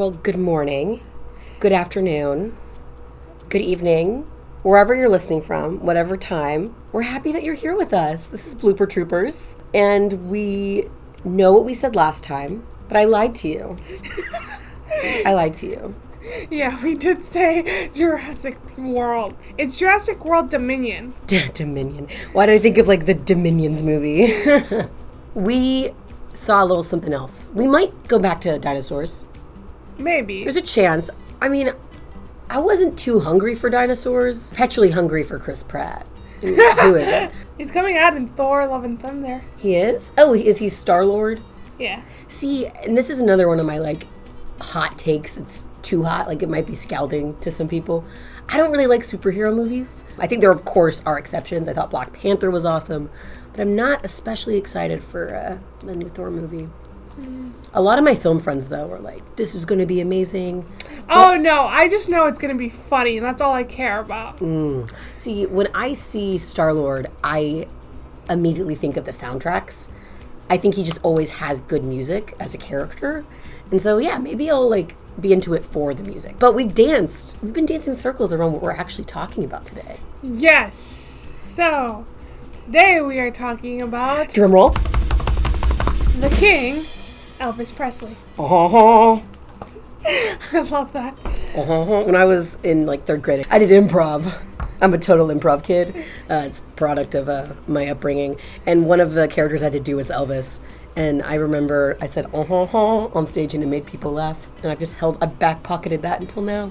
Well, good morning, good afternoon, good evening, wherever you're listening from, whatever time. We're happy that you're here with us. This is Blooper Troopers, and we know what we said last time, but I lied to you. I lied to you. Yeah, we did say Jurassic World. It's Jurassic World Dominion. Dominion. Why did I think of like the Dominions movie? We saw a little something else. We might go back to dinosaurs. Maybe. There's a chance. I mean, I wasn't too hungry for dinosaurs. Perpetually hungry for Chris Pratt. Who is it? He's coming out in Thor, Love and Thunder. He is? Oh, is he Star-Lord? Yeah. See, and this is another one of my, like, hot takes. It's too hot. Like, it might be scalding to some people. I don't really like superhero movies. I think there, of course, are exceptions. I thought Black Panther was awesome. But I'm not especially excited for the new Thor movie. A lot of my film friends, though, were like, this is going to be amazing. No, I just know it's going to be funny, and that's all I care about. See, when I see Star-Lord, I immediately think of the soundtracks. I think he just always has good music as a character. And so, yeah, maybe I'll, like, be into it for the music. But we've been dancing circles around what we're actually talking about today. Yes. So, today we are talking about... Drum roll. The King, Elvis Presley. Uh-huh. I love that. Uh-huh. When I was in, like, third grade, I did improv. I'm a total improv kid. It's a product of my upbringing. And one of the characters I had to do was Elvis. And I remember I said, on stage, and it made people laugh. And I back-pocketed that until now.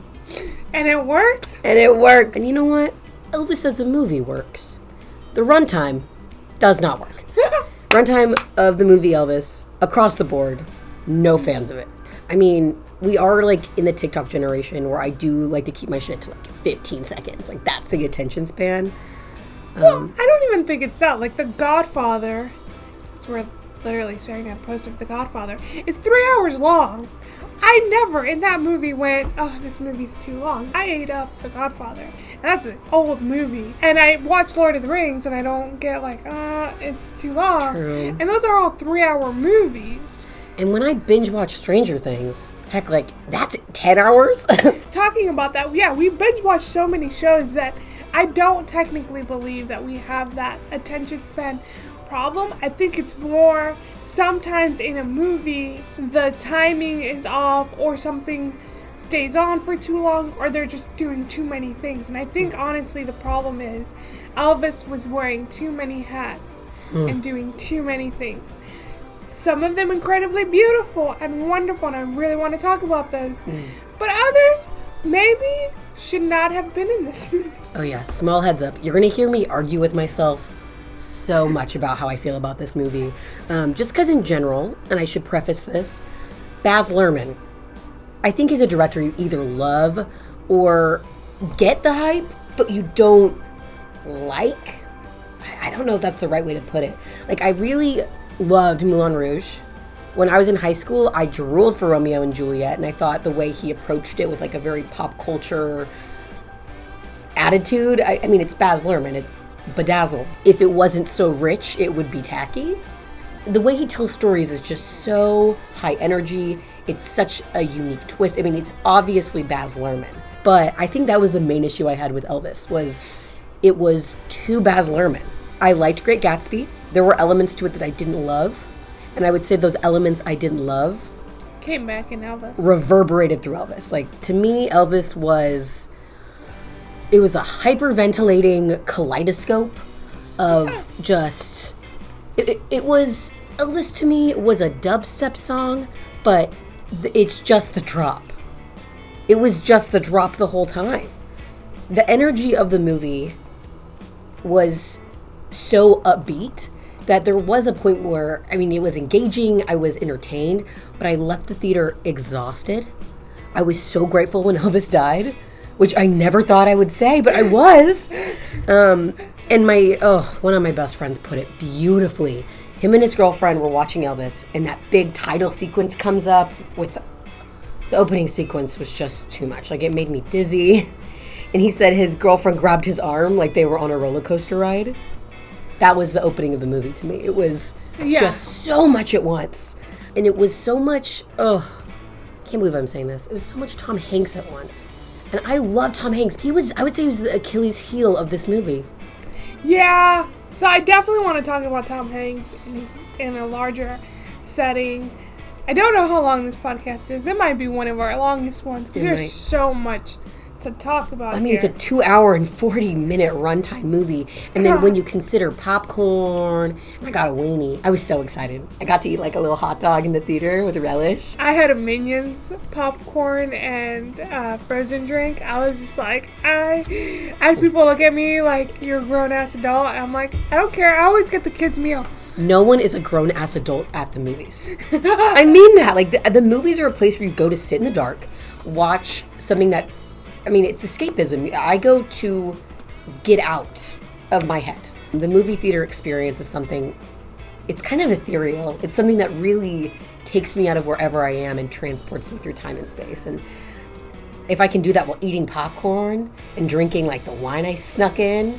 And it worked? And it worked. And you know what? Elvis as a movie works. The runtime does not work. Runtime of the movie Elvis, across the board, no fans of it. I mean, we are, like, in the TikTok generation where I do like to keep my shit to, like, 15 seconds. Like, that's the attention span. Well, I don't even think it's that. Like, The Godfather, we're literally staring at a poster of The Godfather, is 3 hours long. I never, in that movie, went, oh, this movie's too long. I ate up The Godfather. And that's an old movie. And I watch Lord of the Rings, and I don't get like, it's too long. True. And those are all 3-hour movies. And when I binge watch Stranger Things, heck, like, that's 10 hours? Talking about that, yeah, we binge watch so many shows that I don't technically believe that we have that attention span problem. I think it's more sometimes in a movie the timing is off, or something stays on for too long, or they're just doing too many things. And I think honestly the problem is Elvis was wearing too many hats and doing too many things. Some of them incredibly beautiful and wonderful, and I really want to talk about those. But others maybe should not have been in this movie. Oh yeah, small heads up. You're going to hear me argue with myself so much about how I feel about this movie. Just because in general, and I should preface this, Baz Luhrmann, I think he's a director you either love or get the hype, but you don't like. I don't know if that's the right way to put it. Like, I really loved Moulin Rouge. When I was in high school, I drooled for Romeo and Juliet, and I thought the way he approached it with, like, a very pop culture attitude. I mean, it's Baz Luhrmann. It's bedazzled. If it wasn't so rich, it would be tacky. The way he tells stories is just so high energy. It's such a unique twist. I mean, it's obviously Baz Luhrmann. But I think that was the main issue I had with Elvis, was it was too Baz Luhrmann. I liked Great Gatsby. There were elements to it that I didn't love. And I would say those elements I didn't love Came back in Elvis. Reverberated through Elvis. Like, to me, Elvis was... It was a hyperventilating kaleidoscope of just... It was... Elvis, to me, was a dubstep song, but it's just the drop. It was just the drop the whole time. The energy of the movie was so upbeat that there was a point where, I mean, it was engaging, I was entertained, but I left the theater exhausted. I was so grateful when Elvis died, which I never thought I would say, but I was. And one of my best friends put it beautifully. Him and his girlfriend were watching Elvis, and that big title sequence comes up with... The opening sequence was just too much. Like, it made me dizzy. And he said his girlfriend grabbed his arm like they were on a roller coaster ride. That was the opening of the movie to me. It was just so much at once. And it was so much, can't believe I'm saying this. It was so much Tom Hanks at once. And I love Tom Hanks. I would say he was the Achilles heel of this movie. Yeah. So I definitely want to talk about Tom Hanks in a larger setting. I don't know how long this podcast is. It might be one of our longest ones because there's so much to talk about. I mean, it's a 2-hour and 40-minute runtime movie. And then when you consider popcorn, I got a weenie. I was so excited. I got to eat like a little hot dog in the theater with relish. I had a Minions popcorn and frozen drink. I was just like, I had people look at me like, you're a grown-ass adult. And I'm like, I don't care. I always get the kids' meal. No one is a grown-ass adult at the movies. I mean that. Like, the movies are a place where you go to sit in the dark, watch something that, I mean, it's escapism. I go to get out of my head. The movie theater experience is something, it's kind of ethereal. It's something that really takes me out of wherever I am and transports me through time and space. And if I can do that while eating popcorn and drinking, like, the wine I snuck in,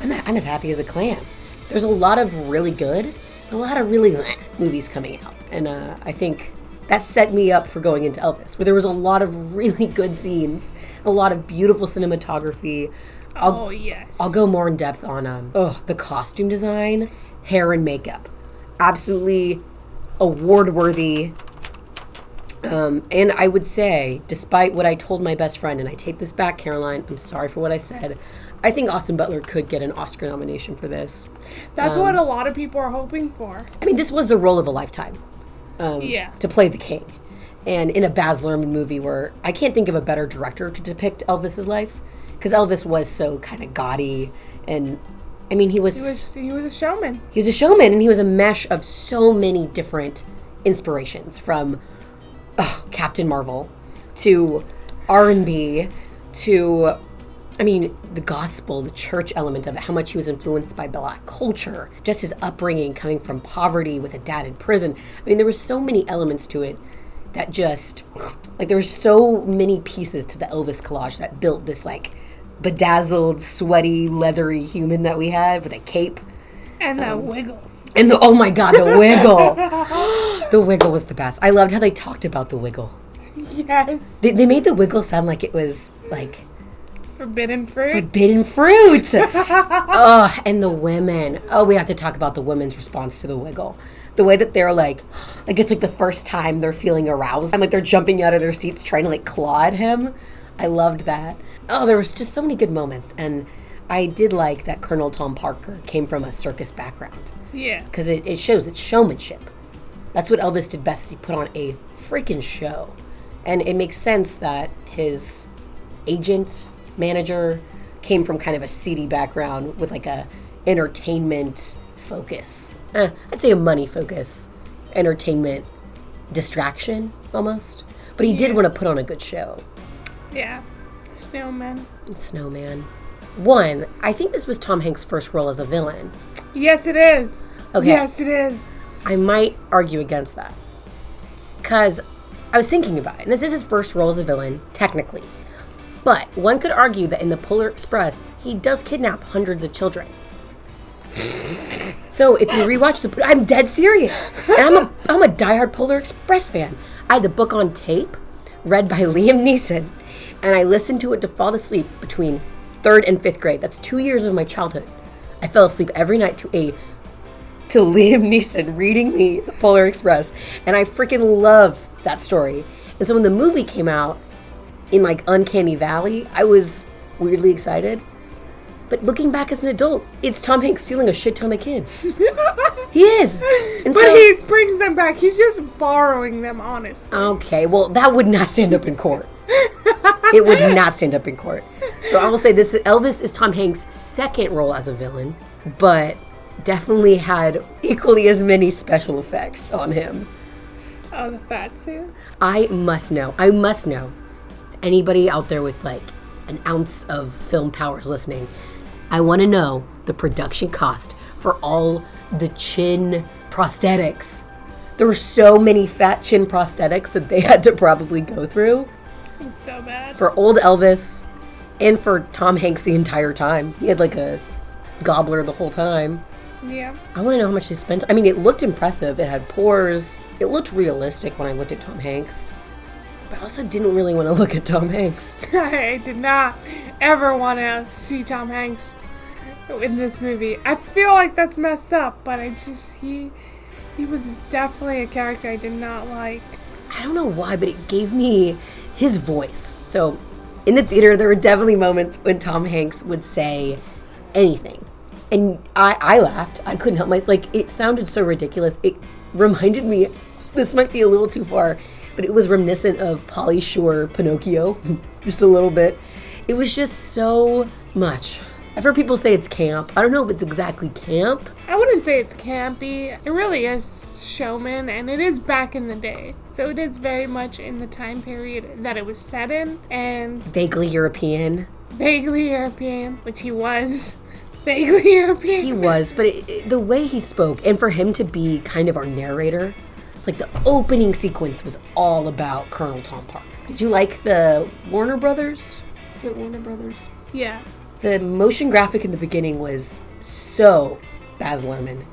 I'm as happy as a clam. There's a lot of really good, a lot of really movies coming out. And I think that set me up for going into Elvis, where there was a lot of really good scenes, a lot of beautiful cinematography. Yes. I'll go more in depth on the costume design, hair and makeup. Absolutely award-worthy. And I would say, despite what I told my best friend, and I take this back, Caroline, I'm sorry for what I said, I think Austin Butler could get an Oscar nomination for this. That's what a lot of people are hoping for. I mean, this was the role of a lifetime. To play the king. And in a Baz Luhrmann movie where I can't think of a better director to depict Elvis's life, because Elvis was so kind of gaudy, and I mean he was a showman. He was a showman, and he was a mesh of so many different inspirations, from Captain Marvel to R&B to, I mean, the gospel, the church element of it, how much he was influenced by Black culture, just his upbringing coming from poverty with a dad in prison. I mean, there were so many elements to it that just, like, there were so many pieces to the Elvis collage that built this, like, bedazzled, sweaty, leathery human that we had with a cape. And the wiggles. And oh my God, the wiggle. The wiggle was the best. I loved how they talked about the wiggle. Yes. They made the wiggle sound like it was, like, forbidden fruit. Forbidden fruit. And the women. Oh, we have to talk about the women's response to the wiggle. The way that they're like it's like the first time they're feeling aroused. I'm like they're jumping out of their seats trying to like claw at him. I loved that. Oh, there was just so many good moments. And I did like that Colonel Tom Parker came from a circus background. Yeah. Because it shows its showmanship. That's what Elvis did best. He put on a freaking show. And it makes sense that his agent, manager, came from kind of a seedy background with like a entertainment focus. I'd say a money focus. Entertainment distraction, almost. But he did want to put on a good show. Yeah. Snowman. One, I think this was Tom Hanks' first role as a villain. Yes, it is. Okay. Yes, it is. I might argue against that. Because I was thinking about it, and this is his first role as a villain, technically. But one could argue that in the Polar Express, he does kidnap hundreds of children. So if you rewatch I'm dead serious. And I'm a diehard Polar Express fan. I had the book on tape, read by Liam Neeson, and I listened to it to fall asleep between 3rd and 5th grade. That's 2 years of my childhood. I fell asleep every night to Liam Neeson reading me the Polar Express, and I freaking love that story. And so when the movie came out in like Uncanny Valley, I was weirdly excited. But looking back as an adult, it's Tom Hanks stealing a shit ton of kids. He is. And but he brings them back. He's just borrowing them, honestly. Okay, well, that would not stand up in court. It would not stand up in court. So I will say this, Elvis is Tom Hanks' second role as a villain, but definitely had equally as many special effects on him. Oh, the fat suit? I must know. Anybody out there with like an ounce of film powers listening, I want to know the production cost for all the chin prosthetics. There were so many fat chin prosthetics that they had to probably go through. It was so bad. For old Elvis and for Tom Hanks the entire time. He had like a gobbler the whole time. Yeah. I want to know how much they spent. I mean, it looked impressive. It had pores. It looked realistic when I looked at Tom Hanks. but I also didn't really want to look at Tom Hanks. I did not ever want to see Tom Hanks in this movie. I feel like that's messed up, but he was definitely a character I did not like. I don't know why, but it gave me his voice. So in the theater, there were definitely moments when Tom Hanks would say anything. And I laughed. I couldn't help myself. Like, it sounded so ridiculous. It reminded me, this might be a little too far, but it was reminiscent of Pauly Shore Pinocchio, just a little bit. It was just so much. I've heard people say it's camp. I don't know if it's exactly camp. I wouldn't say it's campy. It really is showman, and it is back in the day. So it is very much in the time period that it was set in, and Vaguely European, which he was. Vaguely European. He was, but the way he spoke, and for him to be kind of our narrator, it's like the opening sequence was all about Colonel Tom Parker. Did you like the Warner Brothers? Is it Warner Brothers? Yeah. The motion graphic in the beginning was so Baz Luhrmann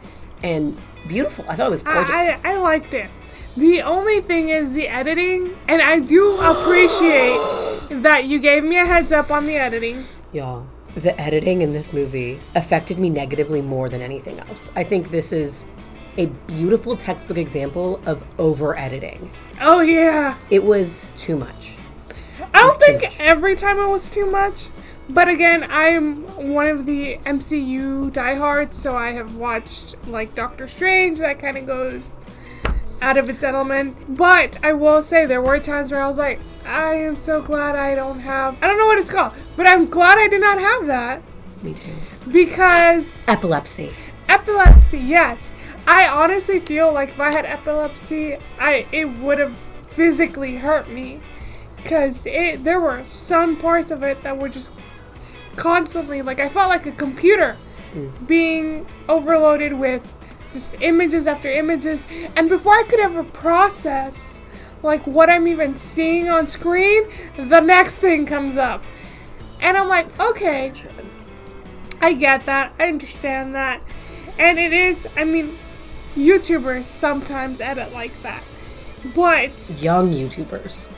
and beautiful. I thought it was gorgeous. I liked it. The only thing is the editing, and I do appreciate that you gave me a heads up on the editing. Y'all, the editing in this movie affected me negatively more than anything else. I think this is a beautiful textbook example of over-editing. Oh, yeah. It was too much. I don't think every time it was too much. But again, I'm one of the MCU diehards, so I have watched, like, Doctor Strange. That kind of goes out of its element. But I will say there were times where I was like, I am so glad I don't know what it's called, but I'm glad I did not have that. Me too. Because... Epilepsy, yes. I honestly feel like if I had epilepsy, it would have physically hurt me. Because there were some parts of it that were just constantly, like, I felt like a computer being overloaded with just images after images. And before I could ever process, like, what I'm even seeing on screen, the next thing comes up. And I'm like, okay, I get that. I understand that. And it is, I mean, YouTubers sometimes edit like that. But young YouTubers.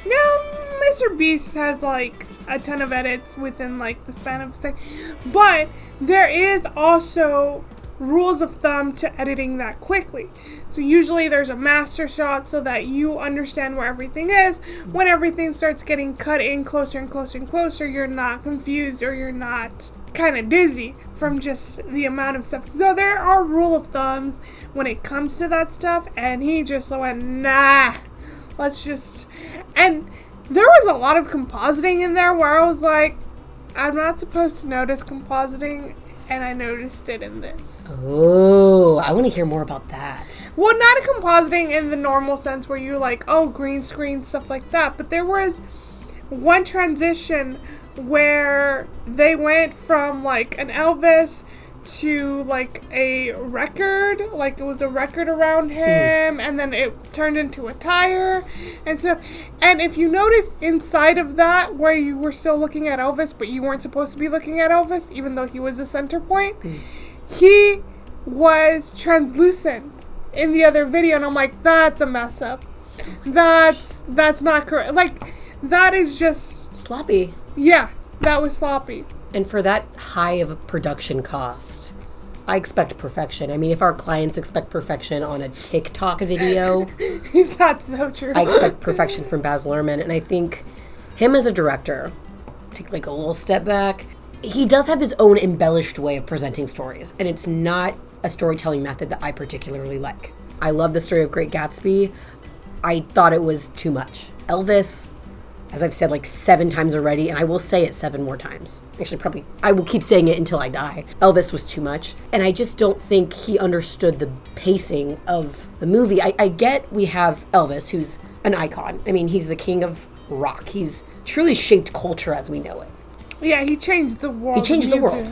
No, Mr. Beast has, like, a ton of edits within, like, the span of a second. But there is also rules of thumb to editing that quickly. So usually there's a master shot so that you understand where everything is. When everything starts getting cut in closer and closer and closer, you're not confused or you're not kind of dizzy from just the amount of stuff. So there are rule of thumbs when it comes to that stuff, and he just went, nah. And there was a lot of compositing in there where I was like, I'm not supposed to notice compositing, and I noticed it in this. Oh, I want to hear more about that. Well, not a compositing in the normal sense where you're like, oh, green screen, stuff like that, but there was one transition where they went from, like, an Elvis to, like, a record, like it was a record around him, and then it turned into a tire and stuff. And if you notice inside of that, where you were still looking at Elvis, but you weren't supposed to be looking at Elvis, even though he was the center point, he was translucent in the other video, and I'm like, that's a mess up. That's not correct. Like, that is just sloppy. Yeah, that was sloppy. And for that high of a production cost, I expect perfection. I mean, if our clients expect perfection on a TikTok video, that's so true. I expect perfection from Baz Luhrmann. And I think him as a director, take like a little step back, he does have his own embellished way of presenting stories. And it's not a storytelling method that I particularly like. I love the story of Great Gatsby. I thought it was too much. Elvis, as I've said like 7 times already, and I will say it 7 more times. Actually, probably, I will keep saying it until I die. Elvis was too much. And I just don't think he understood the pacing of the movie. I get we have Elvis, who's an icon. I mean, he's the king of rock. He's truly shaped culture as we know it. Yeah, he changed the world. He changed the world.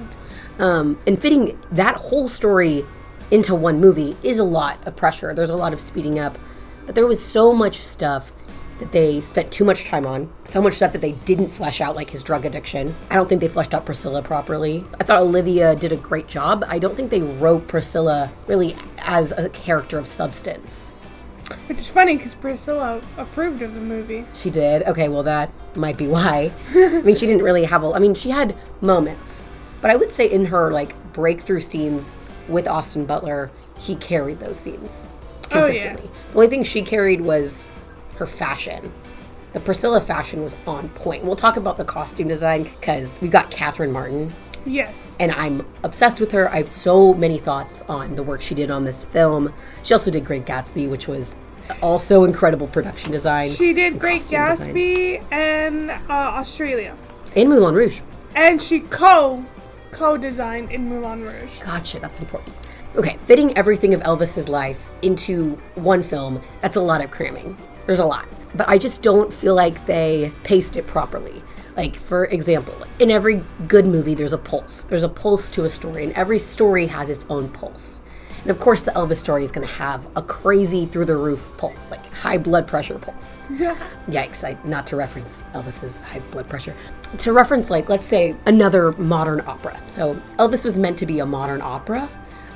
And fitting that whole story into one movie is a lot of pressure. There's a lot of speeding up. But there was so much stuff that they spent too much time on. So much stuff that they didn't flesh out, like his drug addiction. I don't think they fleshed out Priscilla properly. I thought Olivia did a great job. I don't think they wrote Priscilla really as a character of substance. Which is funny because Priscilla approved of the movie. She did? Okay, well, that might be why. I mean, she didn't really have she had moments. But I would say in her, like, breakthrough scenes with Austin Butler, he carried those scenes consistently. Oh, yeah. The only thing she carried was her fashion. The Priscilla fashion was on point. We'll talk about the costume design because we've got Catherine Martin. Yes. And I'm obsessed with her. I have so many thoughts on the work she did on this film. She also did Great Gatsby, which was also incredible production design. She did Great Gatsby and Australia. In Moulin Rouge. And she co-designed in Moulin Rouge. Gotcha, that's important. Okay, fitting everything of Elvis's life into one film, that's a lot of cramming. There's a lot. But I just don't feel like they paced it properly. Like, for example, in every good movie, there's a pulse. There's a pulse to a story, and every story has its own pulse. And of course, the Elvis story is going to have a crazy through-the-roof pulse, like high blood pressure pulse. Yikes, not to reference Elvis's high blood pressure. To reference, like, let's say, another modern opera. So Elvis was meant to be a modern opera.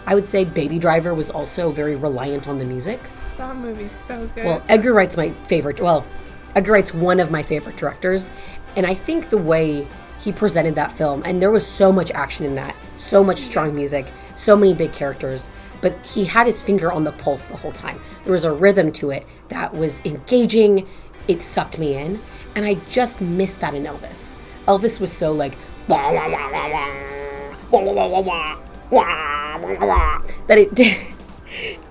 I would say Baby Driver was also very reliant on the music. That movie's so good. Well, Edgar Wright's my favorite. Well, Edgar Wright's one of my favorite directors. And I think the way he presented that film, and there was so much action in that, so much strong music, so many big characters, but he had his finger on the pulse the whole time. There was a rhythm to it that was engaging. It sucked me in. And I just missed that in Elvis. Elvis was so like, wah, wah, wah, wah, wah, wah, wah, wah, wah, wah, wah, wah, that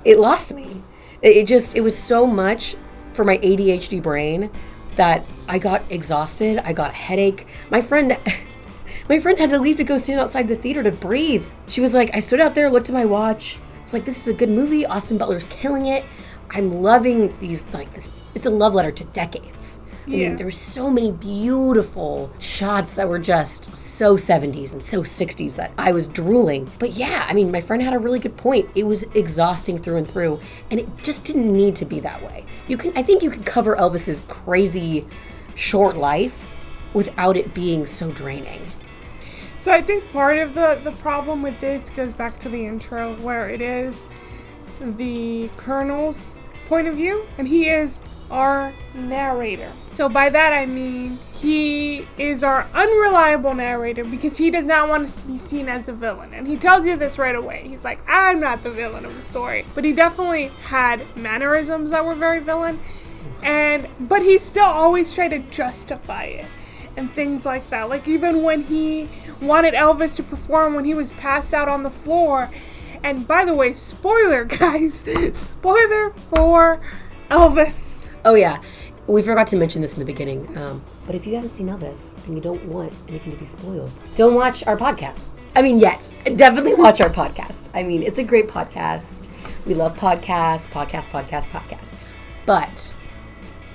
it lost me. It was so much for my ADHD brain that I got exhausted. I got a headache. My friend had to leave to go stand outside the theater to breathe. She was like, I stood out there, looked at my watch. I was like, this is a good movie. Austin Butler's killing it. I'm loving these, like, this. It's a love letter to decades. I mean, there were so many beautiful shots that were just so 70s and so 60s that I was drooling. But yeah, I mean, my friend had a really good point. It was exhausting through and through, and it just didn't need to be that way. I think you can cover Elvis's crazy short life without it being so draining. So I think part of the problem with this goes back to the intro, where it is the Colonel's point of view, and he is our narrator. So by that I mean he is our unreliable narrator because he does not want to be seen as a villain. And he tells you this right away. He's like, I'm not the villain of the story. But he definitely had mannerisms that were very villain. But he still always tried to justify it and things like that. Like even when he wanted Elvis to perform when he was passed out on the floor. And by the way, spoiler guys, spoiler for Elvis. Oh, yeah. We forgot to mention this in the beginning. But if you haven't seen Elvis and you don't want anything to be spoiled, don't watch our podcast. I mean, yes, definitely watch our podcast. I mean, it's a great podcast. We love podcasts. But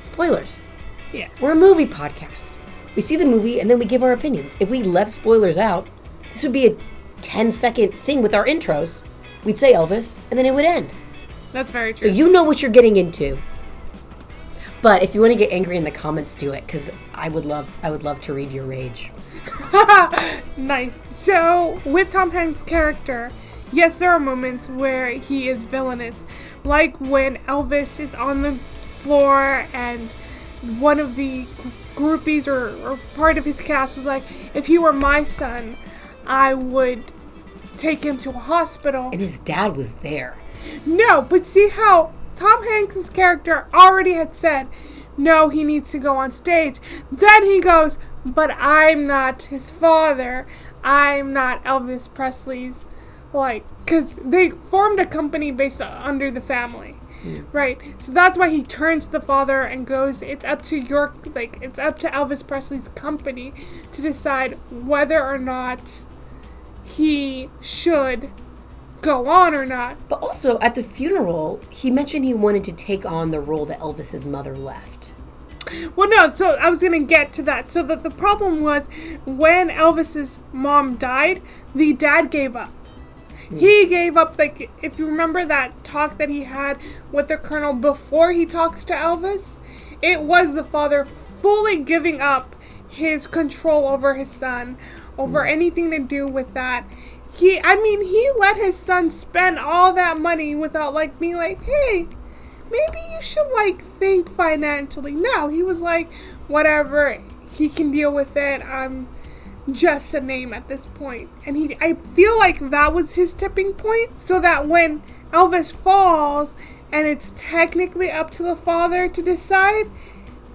spoilers. Yeah. We're a movie podcast. We see the movie and then we give our opinions. If we left spoilers out, this would be a 10-second thing with our intros. We'd say Elvis and then it would end. That's very true. So you know what you're getting into. But if you want to get angry in the comments, do it, because I would love to read your rage. Nice. So, with Tom Hanks' character, yes, there are moments where he is villainous. Like when Elvis is on the floor and one of the groupies or part of his cast was like, if he were my son, I would take him to a hospital. And his dad was there. No, but see how Tom Hanks' character already had said, no, he needs to go on stage. Then he goes, but I'm not his father. I'm not Elvis Presley's, because they formed a company based under the family, right? So that's why he turns to the father and goes, it's up to Elvis Presley's company to decide whether or not he should go on or not. But also, at the funeral, he mentioned he wanted to take on the role that Elvis's mother left. Well, no, so I was going to get to that. So the problem was, when Elvis's mom died, the dad gave up. He gave up, if you remember that talk that he had with the Colonel before he talks to Elvis, it was the father fully giving up his control over his son, over anything to do with that. He let his son spend all that money without being like, hey, maybe you should, like, think financially. No, he was like, whatever, he can deal with it. I'm just a name at this point. And I feel like that was his tipping point, so that when Elvis falls and it's technically up to the father to decide,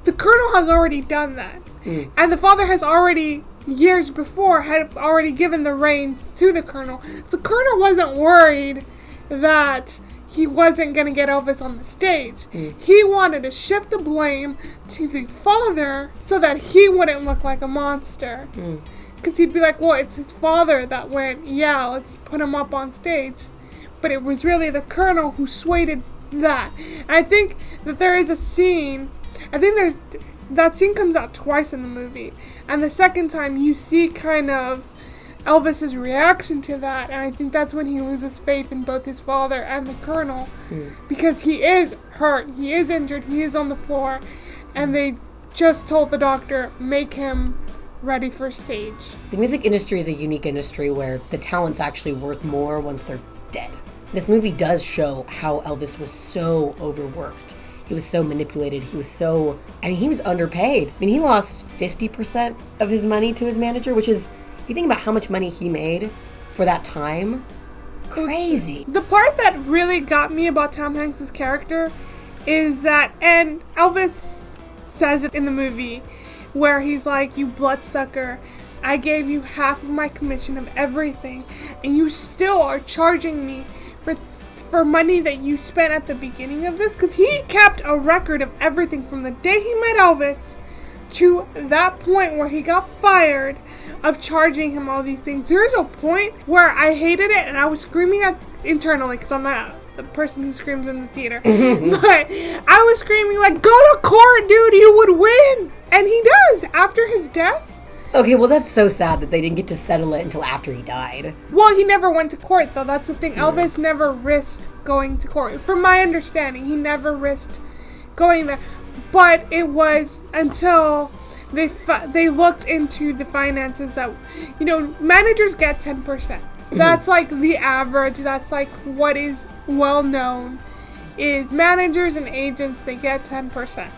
the Colonel has already done that. And the father has already, years before, had already given the reins to the Colonel. So the Colonel wasn't worried that he wasn't going to get Elvis on the stage. He wanted to shift the blame to the father so that he wouldn't look like a monster. Because he'd be like, well, it's his father that went, yeah, let's put him up on stage. But it was really the Colonel who swayed that. And I think that there is a scene, that scene comes out twice in the movie. And the second time you see kind of Elvis's reaction to that, and I think that's when he loses faith in both his father and the Colonel, because he is hurt, he is injured, he is on the floor, and they just told the doctor, make him ready for stage. The music industry is a unique industry where the talent's actually worth more once they're dead. This movie does show how Elvis was so overworked. He was so manipulated. He was underpaid. I mean, he lost 50% of his money to his manager, which is, if you think about how much money he made for that time, crazy. The part that really got me about Tom Hanks' character is that, and Elvis says it in the movie, where he's like, you bloodsucker, I gave you half of my commission of everything, and you still are charging me for money that you spent at the beginning of this, because he kept a record of everything from the day he met Elvis to that point where he got fired, of charging him all these things. There's a point where I hated it and I was screaming internally, because I'm not the person who screams in the theater, but I was screaming like, go to court, dude, you would win. And he does, after his death. Okay, well, that's so sad that they didn't get to settle it until after he died. Well, he never went to court, though. That's the thing. Elvis never risked going to court. From my understanding, he never risked going there. But it was until they looked into the finances that, managers get 10%. That's like the average. That's like what is well known, is managers and agents, they get 10%.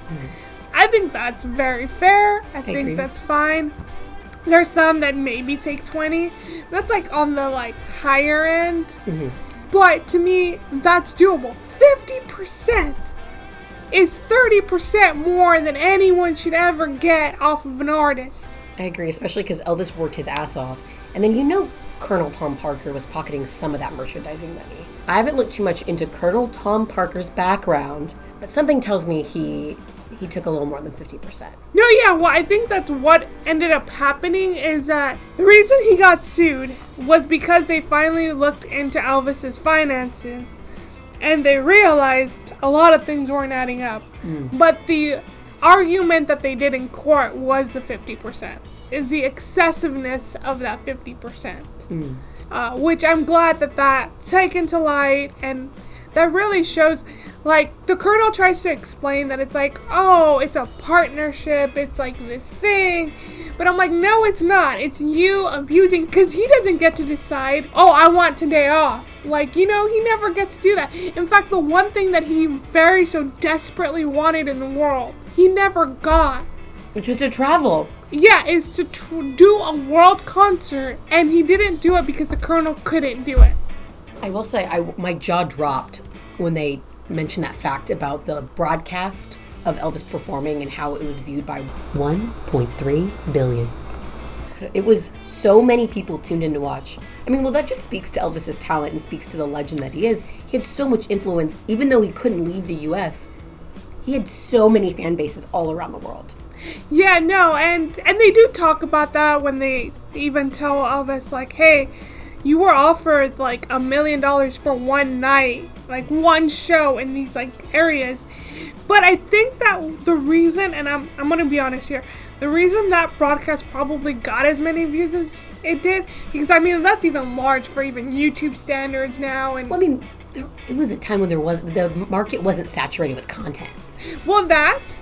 I think that's very fair. I think agree. That's fine. There's some that maybe take 20. That's like on the higher end. But to me, that's doable. 50% is 30% more than anyone should ever get off of an artist. I agree, especially because Elvis worked his ass off. And then Colonel Tom Parker was pocketing some of that merchandising money. I haven't looked too much into Colonel Tom Parker's background, but something tells me he took a little more than 50%. No, yeah, well, I think that's what ended up happening, is that the reason he got sued was because they finally looked into Elvis's finances and they realized a lot of things weren't adding up. But the argument that they did in court was the 50%, is the excessiveness of that 50%. Which I'm glad that's taken to light, and that really shows, the Colonel tries to explain that it's it's a partnership, it's this thing, but I'm like, no, it's not. It's you abusing, because he doesn't get to decide, I want today off. He never gets to do that. In fact, the one thing that he very so desperately wanted in the world, he never got. Which was to travel. Yeah, is to do a world concert, and he didn't do it because the Colonel couldn't do it. I will say, my jaw dropped when they mentioned that fact about the broadcast of Elvis performing and how it was viewed by 1.3 billion. It was so many people tuned in to watch. I mean, well, that just speaks to Elvis's talent and speaks to the legend that he is. He had so much influence, even though he couldn't leave the U.S., he had so many fan bases all around the world. Yeah, no, and they do talk about that when they even tell Elvis, hey, you were offered $1 million for one night, one show in these areas. But I think that the reason, and I'm gonna be honest here, the reason that broadcast probably got as many views as it did, because that's even large for even YouTube standards now. And well, it was a time when the market wasn't saturated with content. Well, that.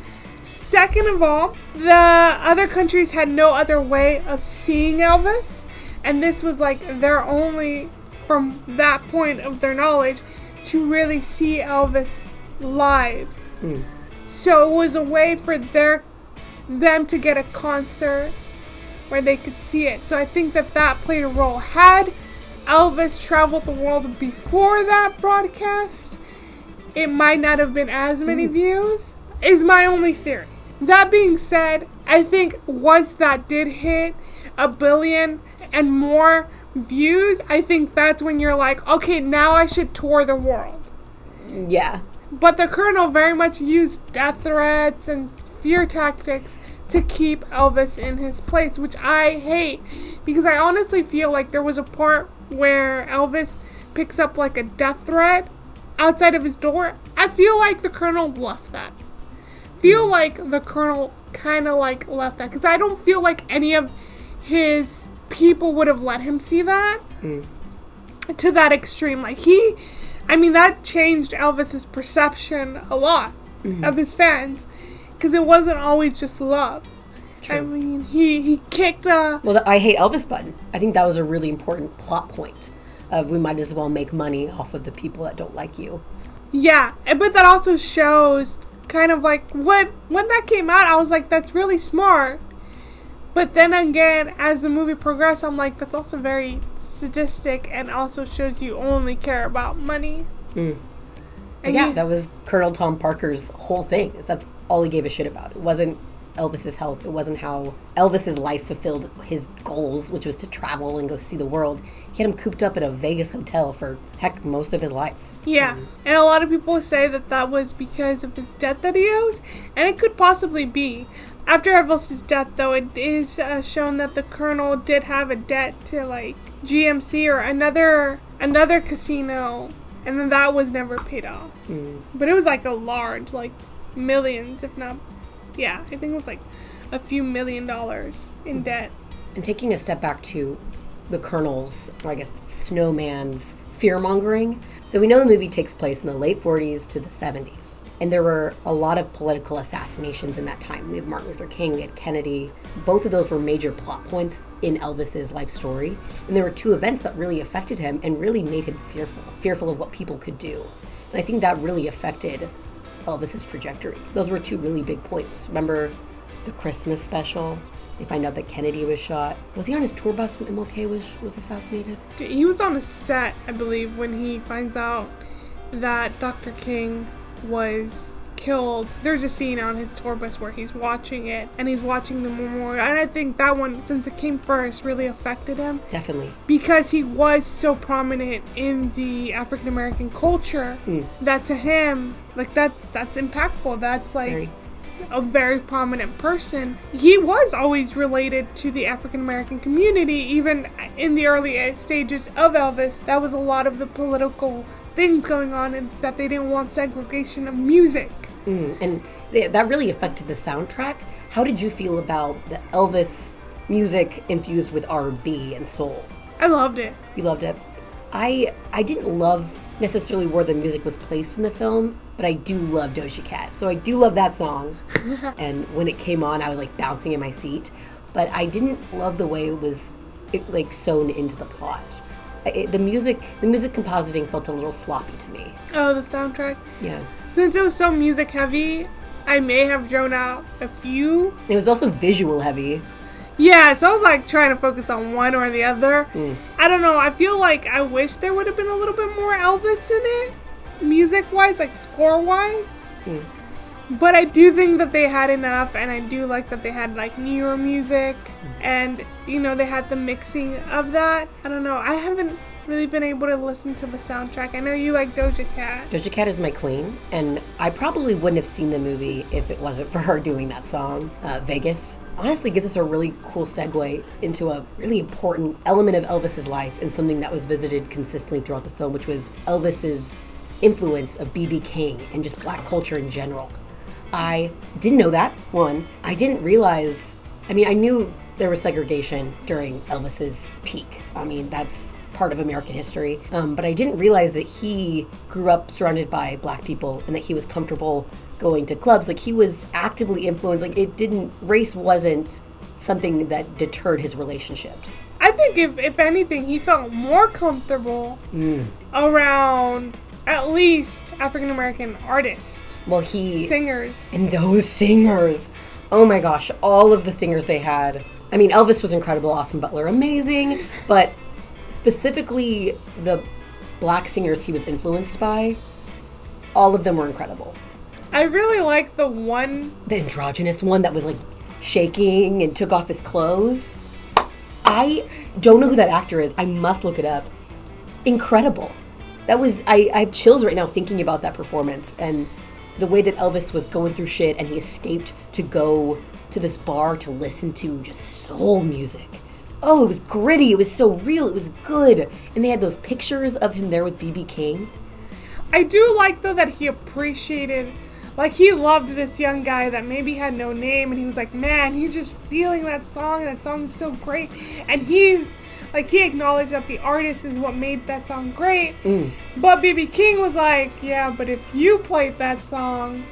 Second of all, the other countries had no other way of seeing Elvis, and this was their only, from that point of their knowledge, to really see Elvis live. So it was a way for them to get a concert where they could see it. So I think that played a role. Had Elvis traveled the world before that broadcast, it might not have been as many views, is my only theory. That being said, I think once that did hit 1 billion and more views, I think that's when you're like, okay, now I should tour the world. Yeah. But the Colonel very much used death threats and fear tactics to keep Elvis in his place, which I hate, because I honestly feel like there was a part where Elvis picks up like a death threat outside of his door. I feel like the Colonel left that. Like the Colonel kind of like left that, because I don't feel like any of his people would have let him see that to that extreme. Like that changed Elvis's perception a lot of his fans, because it wasn't always just love. True. I mean, he kicked the I hate Elvis button. I think that was a really important plot point of we might as well make money off of the people that don't like you. Yeah, but that also shows kind of like when that came out, I was like, that's really smart. But then again, as the movie progressed, I'm like, that's also very sadistic and also shows you only care about money. And that was Colonel Tom Parker's whole thing. That's all he gave a shit about. It wasn't Elvis's health. It wasn't how Elvis's life fulfilled his goals, which was to travel and go see the world. He had him cooped up in a Vegas hotel for, heck, most of his life. Yeah, and a lot of people say that was because of his debt that he owes, and it could possibly be. After Elvis's death, though, it is shown that the Colonel did have a debt to, like, GMC or another casino, and then that was never paid off. But it was, like, a large, like, millions, if not... Yeah, I think it was like a few $1 million in debt. And taking a step back to the Colonel's, or I guess Snowman's fear-mongering. So we know the movie takes place in the late 40s to the 70s. And there were a lot of political assassinations in that time. We have Martin Luther King, we had Kennedy. Both of those were major plot points in Elvis's life story. And there were two events that really affected him and really made him fearful of what people could do. And I think that really affected Elvis's trajectory. Those were two really big points. Remember the Christmas special? They find out that Kennedy was shot. Was he on his tour bus when MLK was assassinated? He was on a set, I believe, when he finds out that Dr. King was killed. There's a scene on his tour bus where he's watching it, and he's watching the memorial. And I think that one, since it came first, really affected him. Definitely. Because he was so prominent in the African American culture that to him, like, that's impactful. That's like a very prominent person. He was always related to the African American community, even in the early stages of Elvis. That was a lot of the political things going on, and that they didn't want segregation of music. And that really affected the soundtrack. How did you feel about the Elvis music infused with R&B and soul? I loved it. You loved it? I didn't love necessarily where the music was placed in the film, but I do love Doja Cat. So I do love that song. And when it came on, I was like bouncing in my seat. But I didn't love the way it was like sewn into the plot. The music compositing felt a little sloppy to me. Oh, the soundtrack? Yeah. Since it was so music heavy, I may have drawn out a few. It was also visual heavy. Yeah, so I was like trying to focus on one or the other. I don't know, I feel like I wish there would have been a little bit more Elvis in it, music-wise, like score-wise. But I do think that they had enough, and I do like that they had like newer music, and you know, they had the mixing of that. I don't know, I haven't really been able to listen to the soundtrack. I know you like Doja Cat. Doja Cat is my queen, and I probably wouldn't have seen the movie if it wasn't for her doing that song, Vegas. Honestly gives us a really cool segue into a really important element of Elvis's life and something that was visited consistently throughout the film, which was Elvis's influence of B.B. King and just black culture in general. I didn't know that, one. I didn't realize, I knew there was segregation during Elvis's peak. That's part of American history. But I didn't realize that he grew up surrounded by black people and that he was comfortable going to clubs. Like, he was actively influenced. Like, race wasn't something that deterred his relationships. I think if anything, he felt more comfortable around at least African American artists. Well, singers. And those singers. Oh my gosh, all of the singers they had. I mean, Elvis was incredible, Austin Butler, amazing, but specifically the black singers he was influenced by, all of them were incredible. I really like the androgynous one that was like shaking and took off his clothes. I don't know who that actor is. I must look it up. Incredible. I have chills right now thinking about that performance and the way that Elvis was going through shit and he escaped to go to this bar to listen to just soul music. Oh, it was gritty. It was so real. It was good. And they had those pictures of him there with B.B. King. I do like, though, that he appreciated, like, he loved this young guy that maybe had no name, and he was like, man, he's just feeling that song. That song is so great. And he acknowledged that the artist is what made that song great. But B.B. King was like, yeah, but if you played that song,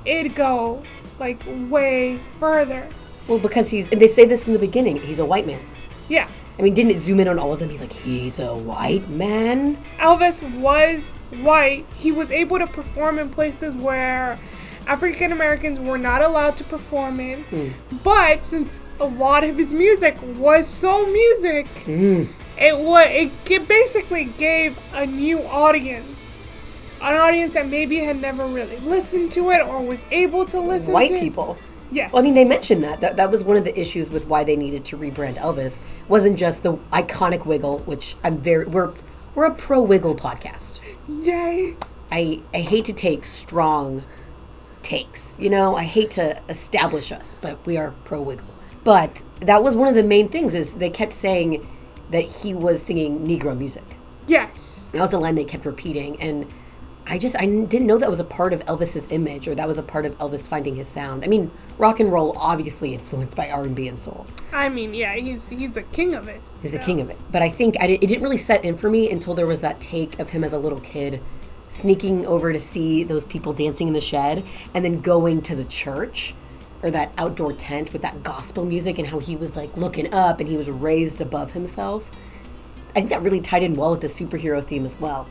it'd go, like, way further. Well, because and they say this in the beginning, he's a white man. Yeah. I mean, didn't it zoom in on all of them? He's like, he's a white man? Elvis was white. He was able to perform in places where African Americans were not allowed to perform in. But since a lot of his music was soul music, it basically gave a new audience. An audience that maybe had never really listened to it or was able to listen to it. White people. Yes. Well, I mean, they mentioned that was one of the issues with why they needed to rebrand Elvis. Wasn't just the iconic wiggle, which we're a pro wiggle podcast. Yay. I hate to take strong takes, I hate to establish us, but we are pro wiggle. But that was one of the main things is they kept saying that he was singing Negro music. Yes. That was a line they kept repeating, and I didn't know that was a part of Elvis's image or that was a part of Elvis finding his sound. I mean, rock and roll obviously influenced by R&B and soul. I mean, yeah, he's a king of it. He's a king of it. But I think it didn't really set in for me until there was that take of him as a little kid sneaking over to see those people dancing in the shed and then going to the church or that outdoor tent with that gospel music and how he was like looking up and he was raised above himself. I think that really tied in well with the superhero theme as well.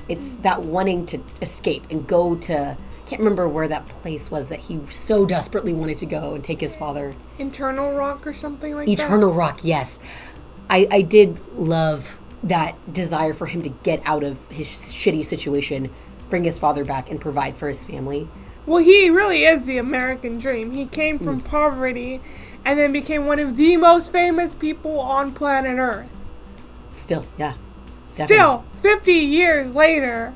It's that wanting to escape and go to, I can't remember where that place was that he so desperately wanted to go and take his father. Eternal Rock or something like that? Eternal Rock, yes. I did love that desire for him to get out of his shitty situation, bring his father back, and provide for his family. Well, he really is the American dream. He came from poverty and then became one of the most famous people on planet Earth. Still, yeah. Definitely. Still, 50 years later,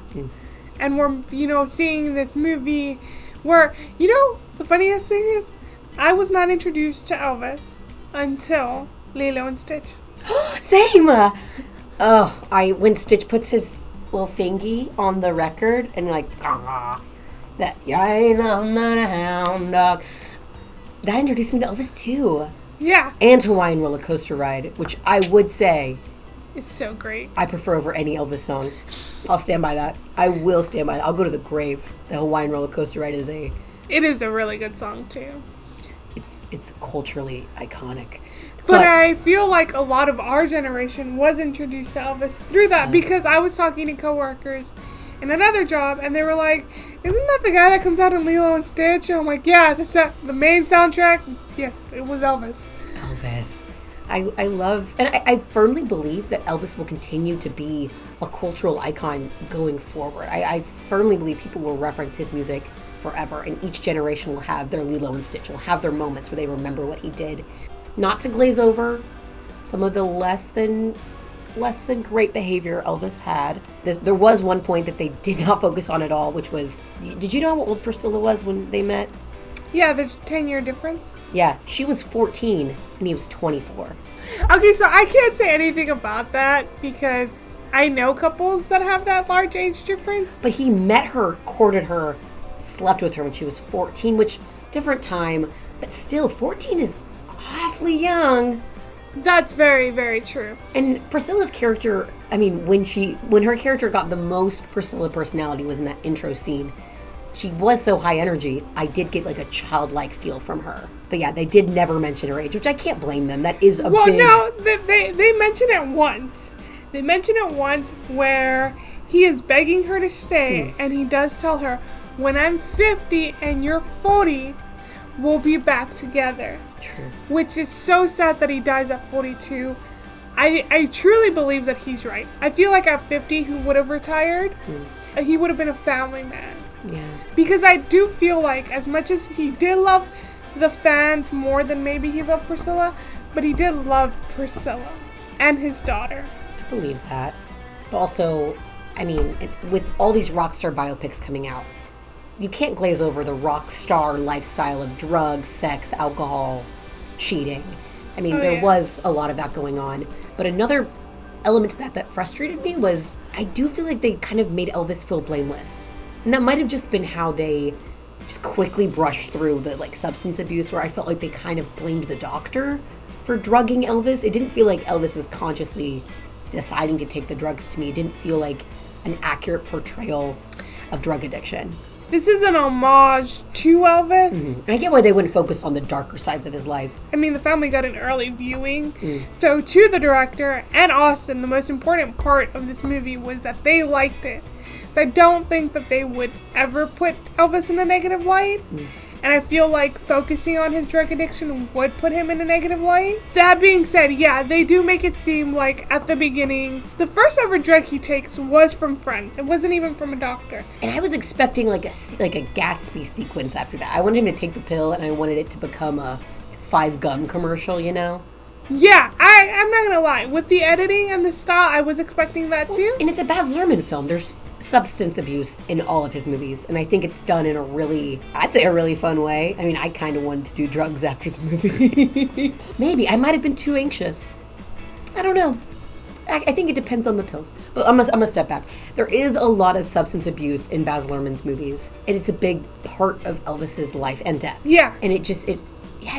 and we're, seeing this movie where, the funniest thing is, I was not introduced to Elvis until Lilo and Stitch. Same! When Stitch puts his little fingy on the record and like, that, I'm not a hound dog. That introduced me to Elvis too. Yeah. And Hawaiian Roller Coaster Ride, which I would say it's so great. I prefer over any Elvis song. I'll stand by that. I will stand by that. I'll go to the grave. The Hawaiian Roller Coaster Ride is It is a really good song too. It's culturally iconic. But I feel like a lot of our generation was introduced to Elvis through that because I was talking to coworkers in another job and they were like, isn't that the guy that comes out in Lilo and Stitch? And I'm like, yeah, the main soundtrack, yes, it was Elvis. Elvis. I love, and I firmly believe that Elvis will continue to be a cultural icon going forward. I firmly believe people will reference his music forever, and each generation will have their Lilo and Stitch, will have their moments where they remember what he did. Not to glaze over some of the less than great behavior Elvis had. There was one point that they did not focus on at all, which was, did you know how old Priscilla was when they met? Yeah, the 10-year difference. Yeah, she was 14 and he was 24. Okay, so I can't say anything about that because I know couples that have that large age difference. But he met her, courted her, slept with her when she was 14, which, different time, but still, 14 is awfully young. That's very, very true. And Priscilla's character, I mean, when her character got the most Priscilla personality was in that intro scene. She was so high energy, I did get like a childlike feel from her. But yeah, they did never mention her age, which I can't blame them. That is a big... Well, no, they mention it once. They mention it once where he is begging her to stay, and he does tell her, when I'm 50 and you're 40, we'll be back together. True. Which is so sad that he dies at 42. I truly believe that he's right. I feel like at 50 he would have retired. He would have been a family man. Yeah. Because I do feel like as much as he did love the fans more than maybe he loved Priscilla, but he did love Priscilla and his daughter. I believe that. But also, I mean, with all these rock star biopics coming out, you can't glaze over the rock star lifestyle of drugs, sex, alcohol, cheating. I mean, there was a lot of that going on. But another element to that frustrated me was I do feel like they kind of made Elvis feel blameless. And that might have just been how they just quickly brushed through the like substance abuse, where I felt like they kind of blamed the doctor for drugging Elvis. It didn't feel like Elvis was consciously deciding to take the drugs to me. It didn't feel like an accurate portrayal of drug addiction. This is an homage to Elvis. And I get why they wouldn't focus on the darker sides of his life. I mean, the family got an early viewing. So to the director and Austin, the most important part of this movie was that they liked it. So I don't think that they would ever put Elvis in a negative light. And I feel like focusing on his drug addiction would put him in a negative light. That being said, yeah, they do make it seem like at the beginning, the first ever drug he takes was from friends. It wasn't even from a doctor. And I was expecting like a Gatsby sequence after that. I wanted him to take the pill, and I wanted it to become a 5 gum commercial, you know? Yeah, I'm not gonna lie. With the editing and the style, I was expecting that too. And it's a Baz Luhrmann film. There's substance abuse in all of his movies, and I think it's done in a really, I'd say a really fun way. I mean, I kind of wanted to do drugs after the movie. Maybe. I might have been too anxious. I don't know. I think it depends on the pills. But I'm gonna step back. There is a lot of substance abuse in Baz Luhrmann's movies, and it's a big part of Elvis's life and death. Yeah. And it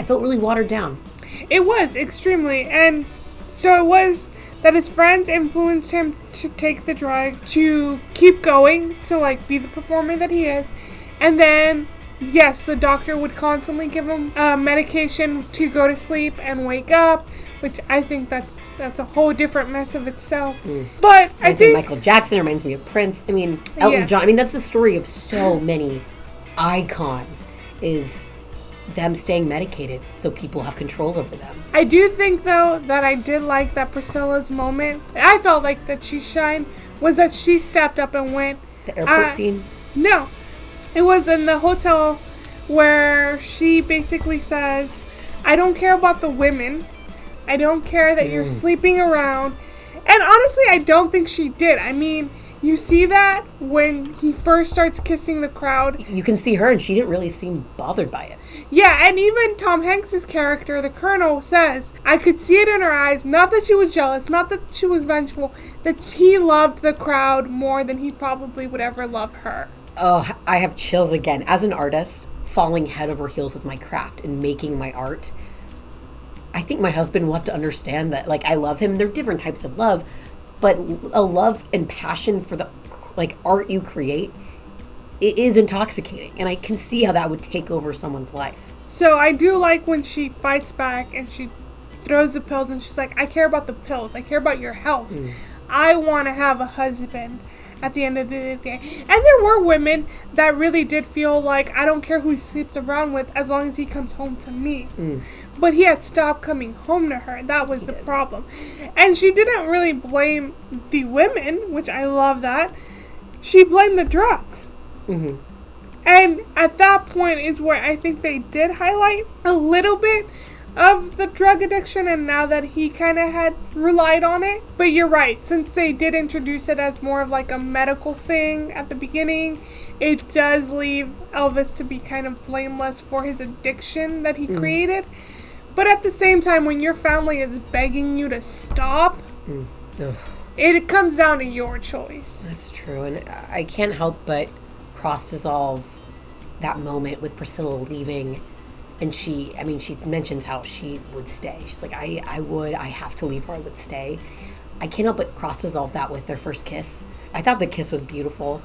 felt really watered down. It was, extremely. And so it was that his friends influenced him to take the drug, to keep going, to like be the performer that he is. And then, yes, the doctor would constantly give him medication to go to sleep and wake up, which I think that's a whole different mess of itself. But I think Michael Jackson reminds me of Prince. I mean, Elton John. I mean, that's the story of so many icons, is them staying medicated so people have control over them. I do think, though, that I did like that Priscilla's moment. I felt like that she shined was that she stepped up and went. The airport scene? No. It was in the hotel where she basically says, I don't care about the women. I don't care that you're sleeping around. And honestly, I don't think she did. I mean, you see that when he first starts kissing the crowd. You can see her, and she didn't really seem bothered by it. Yeah, and even Tom Hanks' character, the Colonel, says, I could see it in her eyes, not that she was jealous, not that she was vengeful, that he loved the crowd more than he probably would ever love her. Oh, I have chills again. As an artist, falling head over heels with my craft and making my art, I think my husband will have to understand that, like, I love him. There are different types of love, but a love and passion for the, like, art you create, it is intoxicating. And I can see how that would take over someone's life. So I do like when she fights back and she throws the pills and she's like, I care about the pills. I care about your health. I want to have a husband at the end of the day. And there were women that really did feel like, I don't care who he sleeps around with as long as he comes home to me. But he had stopped coming home to her. That was the problem. And she didn't really blame the women, which I love that. She blamed the drugs. And at that point is where I think they did highlight a little bit of the drug addiction, and now that he kind of had relied on it. But you're right, since they did introduce it as more of like a medical thing at the beginning, it does leave Elvis to be kind of blameless for his addiction that he created. But at the same time, when your family is begging you to stop, it comes down to your choice. That's true. And I can't help but cross-dissolve that moment with Priscilla leaving. And she mentions how she would stay. She's like, I have to leave, or I would stay. I can't help but cross-dissolve that with their first kiss. I thought the kiss was beautiful.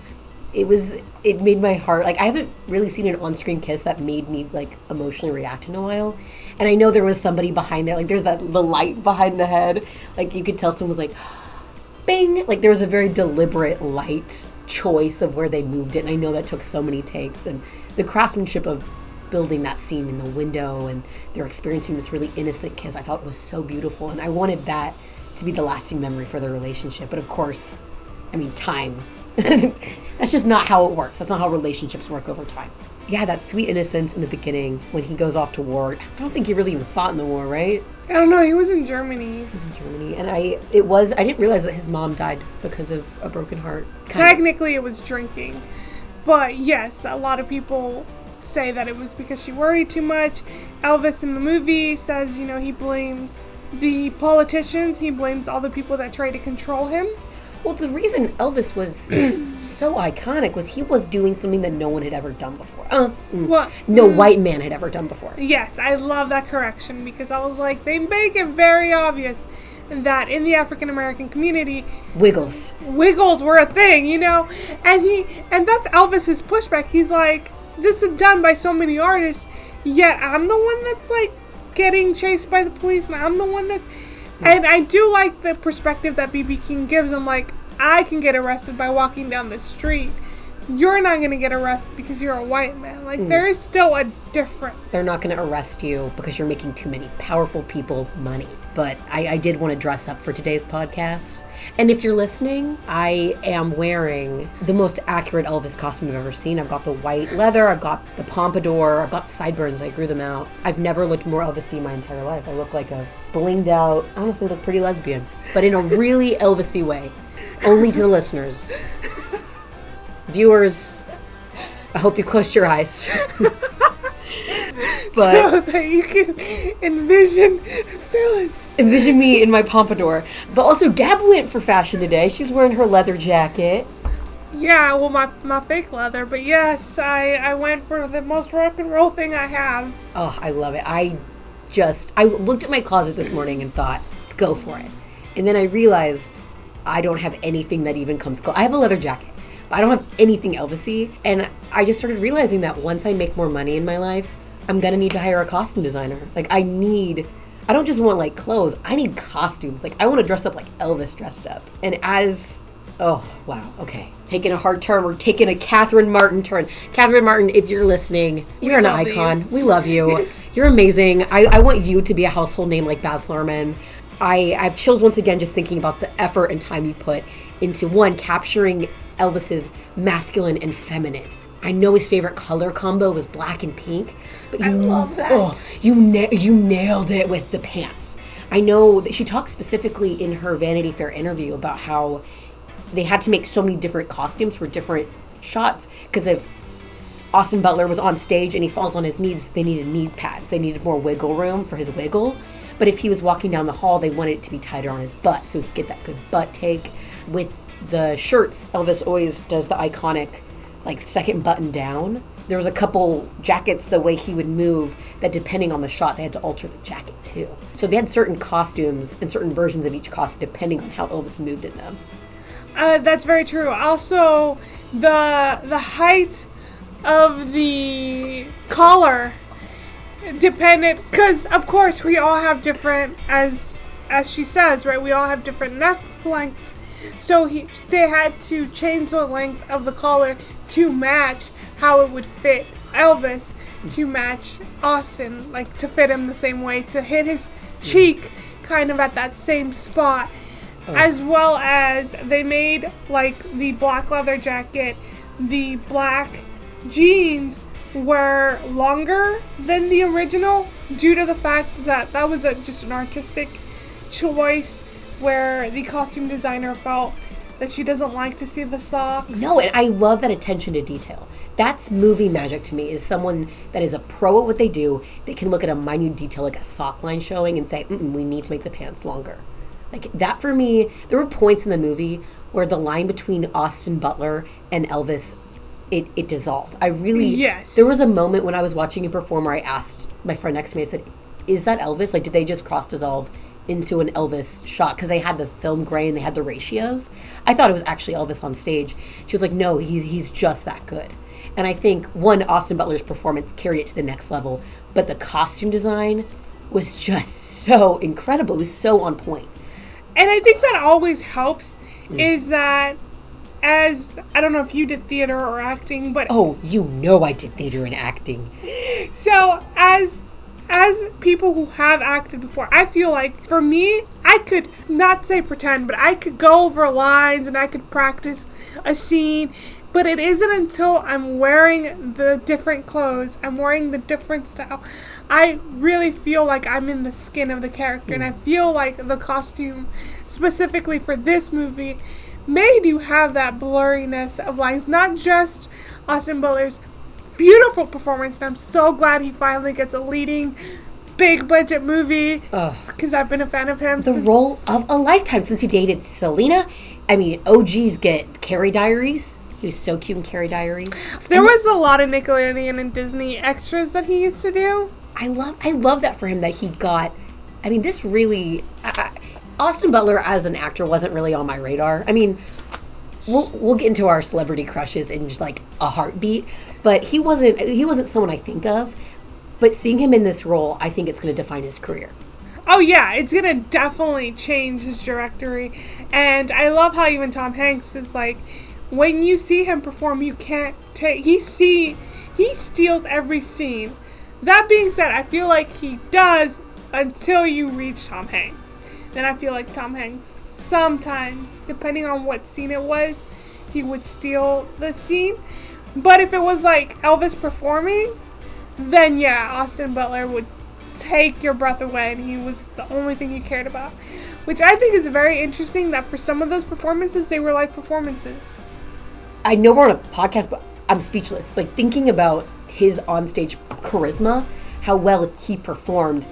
It made my heart, like, I haven't really seen an on-screen kiss that made me, like, emotionally react in a while. And I know there was somebody behind there, like, there's the light behind the head. Like, you could tell someone was like, bing. Like, there was a very deliberate light choice of where they moved it. And I know that took so many takes. And the craftsmanship of building that scene in the window and they're experiencing this really innocent kiss, I thought was so beautiful. And I wanted that to be the lasting memory for their relationship. But of course, I mean, time. That's just not how it works. That's not how relationships work over time. Yeah, that sweet innocence in the beginning when he goes off to war. I don't think he really even fought in the war, right? I don't know. He was in Germany. He was in Germany. And I didn't realize that his mom died because of a broken heart. Technically, it was drinking. But yes, a lot of people say that it was because she worried too much. Elvis in the movie says, he blames the politicians. He blames all the people that try to control him. Well, the reason Elvis was so iconic was he was doing something that no one had ever done before. No white man had ever done before. Yes, I love that correction because I was like, they make it very obvious that in the African American community, Wiggles were a thing, and that's Elvis's pushback. He's like, this is done by so many artists, yet I'm the one that's like getting chased by the police, and I'm the one that's. And I do like the perspective that B.B. King gives him, like, I can get arrested by walking down the street. You're not going to get arrested because you're a white man. Like, there is still a difference. They're not going to arrest you because you're making too many powerful people money. But I did want to dress up for today's podcast. And if you're listening, I am wearing the most accurate Elvis costume I've ever seen. I've got the white leather, I've got the pompadour, I've got sideburns, I grew them out. I've never looked more Elvis-y in my entire life. I look like a blinged out, honestly look pretty lesbian. But in a really Elvis-y way. Only to the listeners. Viewers, I hope you closed your eyes. But so that you can envision Phyllis. Envision me in my pompadour. But also, Gab went for fashion today. She's wearing her leather jacket. Yeah, well, my fake leather. But yes, I went for the most rock and roll thing I have. Oh, I love it. I looked at my closet this morning and thought, let's go for it. And then I realized I don't have anything that even comes close. I have a leather jacket, but I don't have anything Elvis-y. And I just started realizing that once I make more money in my life, I'm going to need to hire a costume designer. Like, I don't just want, like, clothes. I need costumes. Like, I want to dress up like Elvis dressed up. And oh, wow, okay. Taking a hard turn. We're taking a Catherine Martin turn. Catherine Martin, if you're listening, you're an icon. We love you. You're amazing. I want you to be a household name like Baz Luhrmann. I have chills once again just thinking about the effort and time you put into, one, capturing Elvis's masculine and feminine. I know his favorite color combo was black and pink, but I love that. Oh, you nailed it with the pants. I know that she talked specifically in her Vanity Fair interview about how they had to make so many different costumes for different shots because if Austin Butler was on stage and he falls on his knees, they needed knee pads. They needed more wiggle room for his wiggle. But if he was walking down the hall, they wanted it to be tighter on his butt so he could get that good butt take. With the shirts, Elvis always does the iconic, like, second button down. There was a couple jackets, the way he would move, that depending on the shot, they had to alter the jacket too. So they had certain costumes and certain versions of each costume depending on how Elvis moved in them. That's very true. Also, the height of the collar depended, because of course we all have different, as she says, right? We all have different neck lengths. So they had to change the length of the collar to match how it would fit Elvis, to match Austin, like to fit him the same way, to hit his cheek kind of at that same spot. As well as they made, like, the black leather jacket, the black jeans were longer than the original due to the fact that that was just an artistic choice where the costume designer felt that she doesn't like to see the socks. No, and I love that attention to detail. That's movie magic to me, is someone that is a pro at what they do. They can look at a minute detail like a sock line showing and say, we need to make the pants longer. Like, that for me, there were points in the movie where the line between Austin Butler and Elvis, it dissolved. Yes. There was a moment when I was watching him perform where I asked my friend next to me, I said, is that Elvis? Like, did they just cross-dissolve into an Elvis shot? Because they had the film grain, they had the ratios. I thought it was actually Elvis on stage. She was like, no, he's just that good. And I think, one, Austin Butler's performance carried it to the next level, but the costume design was just so incredible. It was so on point. And I think that always helps is that as, I don't know if you did theater or acting, but... Oh, you know I did theater and acting. So, as people who have acted before, I feel like, for me, I could, not say pretend, but I could go over lines and I could practice a scene, but it isn't until I'm wearing the different clothes, I'm wearing the different style, I really feel like I'm in the skin of the character, and I feel like the costume, specifically for this movie, made you have that blurriness of lines, not just Austin Butler's beautiful performance, and I'm so glad he finally gets a leading big budget movie because I've been a fan of him. The role of a lifetime since he dated Selena. I mean, OGs get Carrie Diaries. He was so cute in Carrie Diaries. There was a lot of Nickelodeon and Disney extras that he used to do. I love that for him that he got. I mean, this really Austin Butler as an actor wasn't really on my radar. I mean, we'll get into our celebrity crushes in just like a heartbeat, but he wasn't someone I think of. But seeing him in this role, I think it's going to define his career. Oh yeah, it's going to definitely change his trajectory. And I love how even Tom Hanks is like, when you see him perform, you can't take... He steals every scene. That being said, I feel like he does until you reach Tom Hanks. Then I feel like Tom Hanks sometimes, depending on what scene it was, he would steal the scene. But if it was like Elvis performing, then yeah, Austin Butler would take your breath away, and he was the only thing you cared about. Which I think is very interesting that for some of those performances, they were like performances. I know we're on a podcast, but I'm speechless. Like, thinking about his onstage charisma, how well he performed.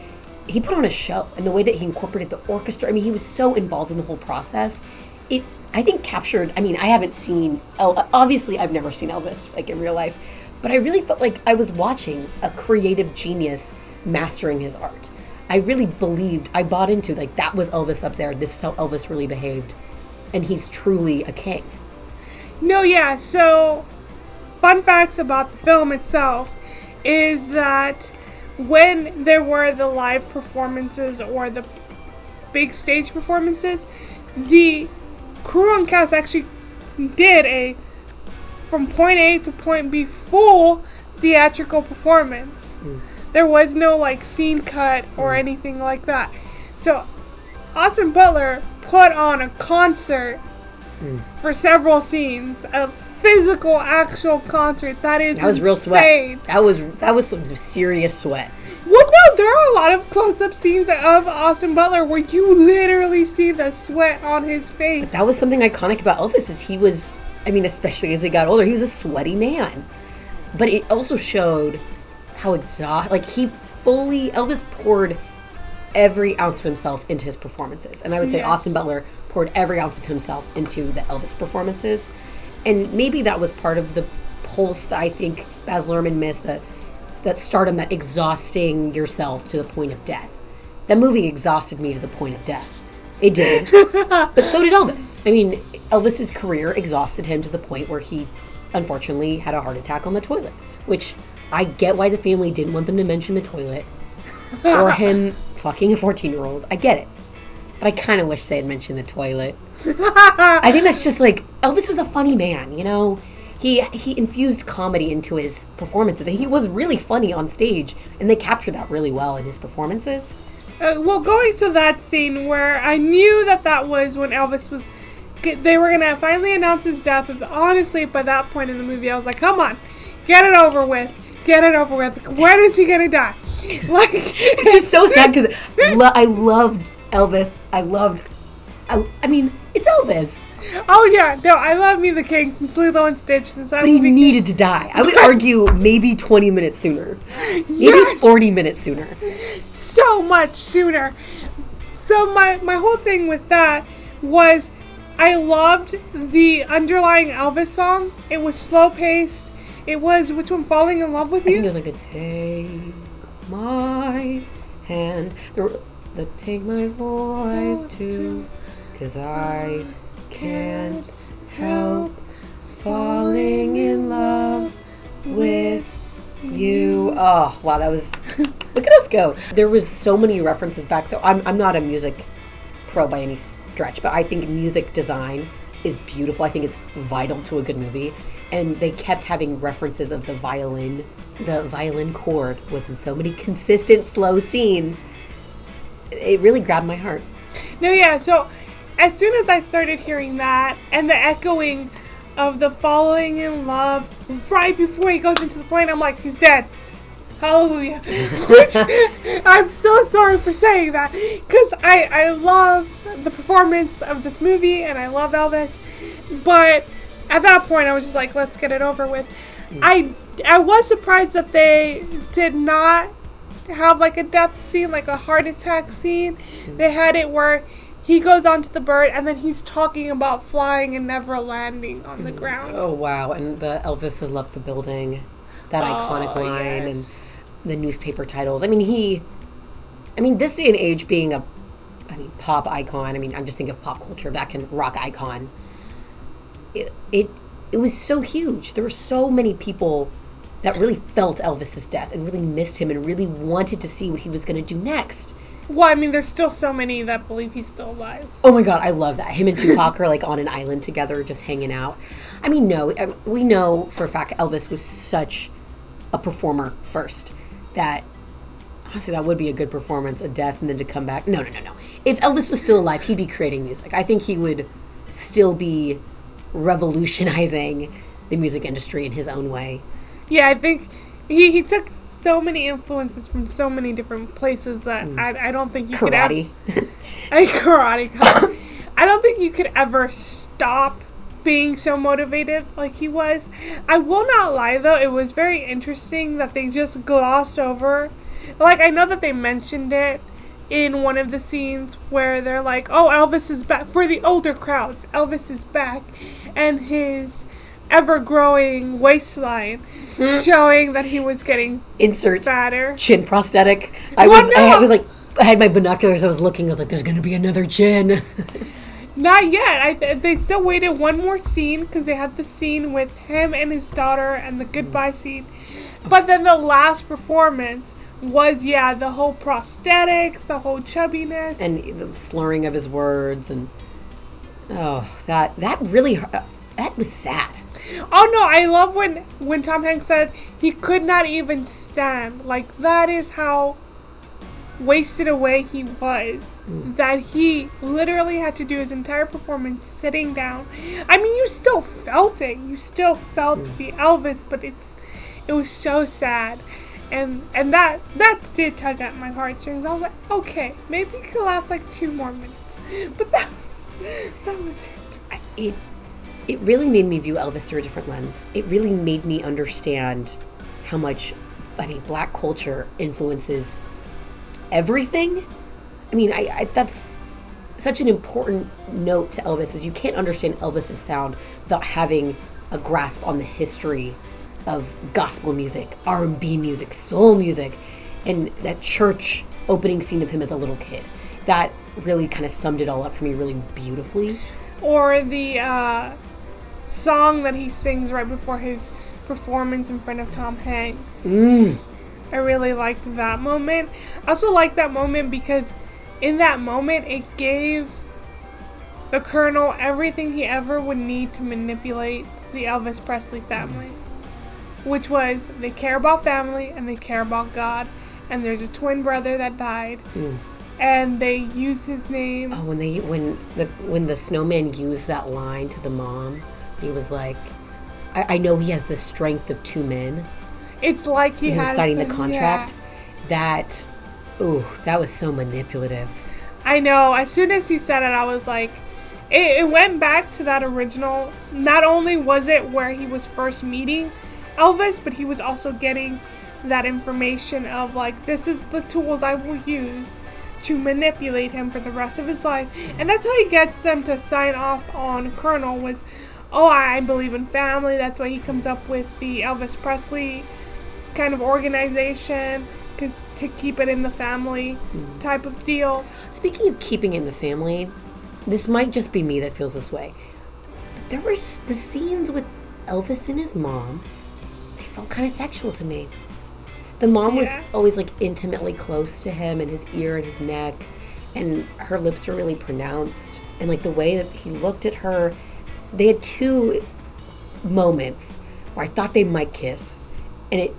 He put on a show, and the way that he incorporated the orchestra. I mean, he was so involved in the whole process. It, I think, captured... I mean, I haven't seen... Obviously, I've never seen Elvis, like, in real life. But I really felt like I was watching a creative genius mastering his art. I really believed... I bought into, like, that was Elvis up there. This is how Elvis really behaved. And he's truly a king. No, yeah, so... Fun facts about the film itself is that when there were the live performances or the big stage performances, the crew and cast actually did a from point A to point B full theatrical performance. There was no like scene cut or anything like that. So Austin Butler put on a concert for several scenes, a physical, actual concert. That was real insane. Sweat. That was some serious sweat. Well, no, there are a lot of close-up scenes of Austin Butler where you literally see the sweat on his face. But that was something iconic about Elvis, is he was, I mean, especially as he got older, he was a sweaty man. But it also showed how Elvis poured every ounce of himself into his performances. And I would say Austin Butler poured every ounce of himself into the Elvis performances. And maybe that was part of the pulse that I think Baz Luhrmann missed, that stardom, that exhausting yourself to the point of death. That movie exhausted me to the point of death. It did. But so did Elvis. I mean, Elvis's career exhausted him to the point where he, unfortunately, had a heart attack on the toilet. Which, I get why the family didn't want them to mention the toilet. Or him fucking a 14-year-old. I get it. But I kind of wish they had mentioned the toilet. I think that's just like, Elvis was a funny man, you know? He infused comedy into his performances. He was really funny on stage, and they captured that really well in his performances. Well, going to that scene where I knew that was when Elvis was... They were going to finally announce his death. Honestly, by that point in the movie, I was like, come on, get it over with. Get it over with. When is he going to die? Like, it's just so sad because I loved Elvis. I mean, it's Elvis. Oh, yeah. No, I love Me the King since Lilo and Stitch. But he needed to die. I would argue maybe 20 minutes sooner. Maybe 40 minutes sooner. So much sooner. So my whole thing with that was I loved the underlying Elvis song. It was slow-paced. It was, which one, Falling in Love with You? I think it was like the Take My Hand. The Take My Life Too. 'Cause I can't help falling in love with you. Oh, wow, that was... Look at us go. There was so many references back. So I'm not a music pro by any stretch, but I think music design is beautiful. I think it's vital to a good movie. And they kept having references of the violin. The violin chord was in so many consistent slow scenes. It really grabbed my heart. No, yeah, so as soon as I started hearing that and the echoing of the falling in love right before he goes into the plane, I'm like, he's dead. Hallelujah. Which, I'm so sorry for saying that, because I love the performance of this movie and I love Elvis, but at that point I was just like, let's get it over with. I was surprised that they did not have like a death scene, like a heart attack scene. They had it where he goes onto the bird and then he's talking about flying and never landing on the ground. Oh, wow. And the Elvis has left the building. That iconic line, yes. And the newspaper titles. I mean, this day and age being pop icon. I mean, I'm just thinking of pop culture back in rock icon. It was so huge. There were so many people that really felt Elvis's death and really missed him and really wanted to see what he was going to do next. Well, I mean, there's still so many that believe he's still alive. Oh my God, I love that. Him and Tupac are like on an island together, just hanging out. I mean, no, we know for a fact Elvis was such a performer first that honestly that would be a good performance, a death and then to come back. No. If Elvis was still alive, he'd be creating music. I think he would still be revolutionizing the music industry in his own way. Yeah, I think he took so many influences from so many different places that I don't think you could ever... Karate. I don't think you could ever stop being so motivated like he was. I will not lie though, it was very interesting that they just glossed over. Like, I know that they mentioned it in one of the scenes where they're like, oh, Elvis is back. For the older crowds, Elvis is back. And his ever-growing waistline showing that he was getting fatter. Chin prosthetic. I had my binoculars, I was looking, I was like, there's going to be another chin. Not yet. They still waited one more scene because they had the scene with him and his daughter and the goodbye scene. But then the last performance was, the whole prosthetics, the whole chubbiness. And the slurring of his words. And, that really, that was sad. Oh, no, I love when Tom Hanks said he could not even stand. Like, that is how wasted away he was, that he literally had to do his entire performance sitting down. I mean, you still felt it. You still felt the Elvis, but it was so sad. And that did tug at my heartstrings. I was like, okay, maybe it could last like 2 more minutes. But that was it. It really made me view Elvis through a different lens. It really made me understand how much, Black culture influences everything. I mean, that's such an important note to Elvis, is you can't understand Elvis's sound without having a grasp on the history of gospel music, R&B music, soul music, and that church opening scene of him as a little kid. That really kind of summed it all up for me really beautifully. Or the song that he sings right before his performance in front of Tom Hanks. I really liked that moment. I also liked that moment because in that moment it gave the Colonel everything he ever would need to manipulate the Elvis Presley family. Which was, they care about family and they care about God. And there's a twin brother that died. And they use his name. Oh, when the snowman used that line to the mom, he was like, I know he has the strength of 2 men. It's like he has signing the contract. Yeah. That was so manipulative. I know. As soon as he said it, I was like, it went back to that original. Not only was it where he was first meeting Elvis, but he was also getting that information of like, this is the tools I will use to manipulate him for the rest of his life. And that's how he gets them to sign off on Colonel was, I believe in family. That's why he comes up with the Elvis Presley kind of organization, because to keep it in the family type of deal. Speaking of keeping in the family, this might just be me that feels this way, but there were the scenes with Elvis and his mom, they felt kind of sexual to me. The mom was always like intimately close to him and his ear and his neck, and her lips were really pronounced, and like the way that he looked at her. They had two moments where I thought they might kiss, and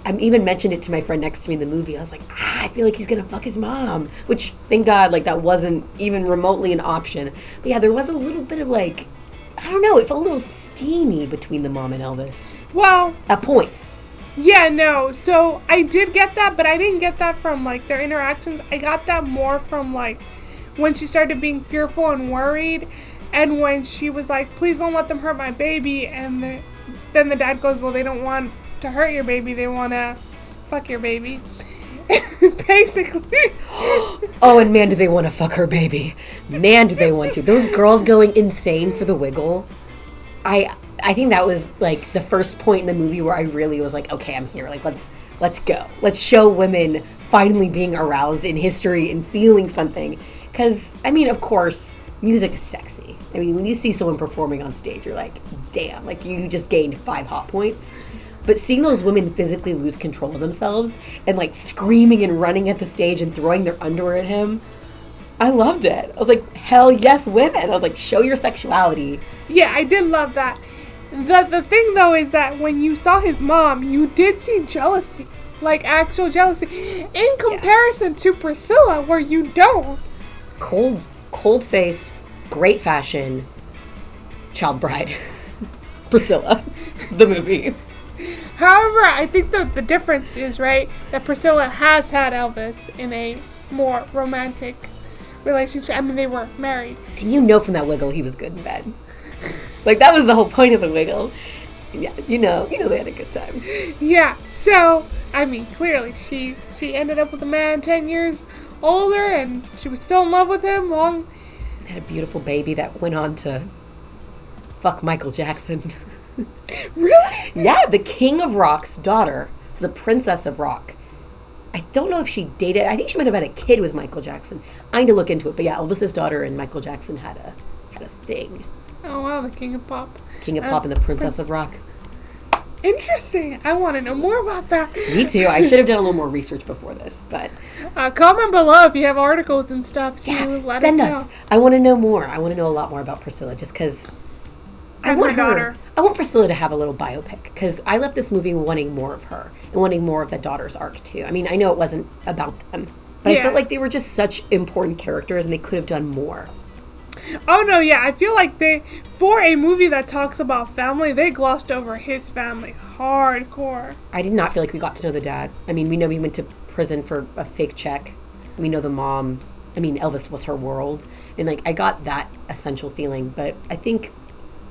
I even mentioned it to my friend next to me in the movie. I was like, I feel like he's gonna fuck his mom, which thank God, like that wasn't even remotely an option. But yeah, there was a little bit of like, I don't know, it felt a little steamy between the mom and Elvis. Well, at points. Yeah, no. So I did get that, but I didn't get that from like their interactions. I got that more from like when she started being fearful and worried, and when she was like, "Please don't let them hurt my baby," and then the dad goes, "Well, they don't want to hurt your baby. They want to fuck your baby." Basically. Oh, and man, did they want to fuck her baby. Man, did they want to. Those girls going insane for the wiggle. I think that was like the first point in the movie where I really was like, okay, I'm here. Like, let's go. Let's show women finally being aroused in history and feeling something. Because, I mean, of course, music is sexy. I mean, when you see someone performing on stage, you're like, damn, like you just gained 5 hot points. But seeing those women physically lose control of themselves and like screaming and running at the stage and throwing their underwear at him, I loved it. I was like, hell yes, women. I was like, show your sexuality. Yeah, I did love that. The thing, though, is that when you saw his mom, you did see jealousy. Like, actual jealousy. In comparison to Priscilla, where you don't. Cold face, great fashion, child bride. Priscilla, the movie. However, I think the difference is, right, that Priscilla has had Elvis in a more romantic relationship. I mean, they were married. And you know from that wiggle he was good in bed. Like, that was the whole point of the wiggle. Yeah, you know they had a good time. Yeah, so, I mean, clearly, she ended up with a man 10 years older, and she was still in love with him long. Had a beautiful baby that went on to fuck Michael Jackson. Really? Yeah, the King of Rock's daughter. So the Princess of Rock. I don't know if she dated, I think she might have had a kid with Michael Jackson. I need to look into it, but yeah, Elvis's daughter and Michael Jackson had a thing. Oh wow, the King of Pop. King of Pop and the Princess of Rock. Interesting. I want to know more about that. Me too. I should have done a little more research before this, but comment below if you have articles and stuff. So yeah, send us. I want to know more. I want to know a lot more about Priscilla, just because I want Priscilla to have a little biopic, because I left this movie wanting more of her and wanting more of the daughter's arc too. I mean, I know it wasn't about them, but I felt like they were just such important characters and they could have done more. Oh no, yeah, I feel like for a movie that talks about family, they glossed over his family hardcore. I did not feel like we got to know the dad. I mean, we know he went to prison for a fake check. We know the mom. I mean, Elvis was her world. And like, I got that essential feeling, but I think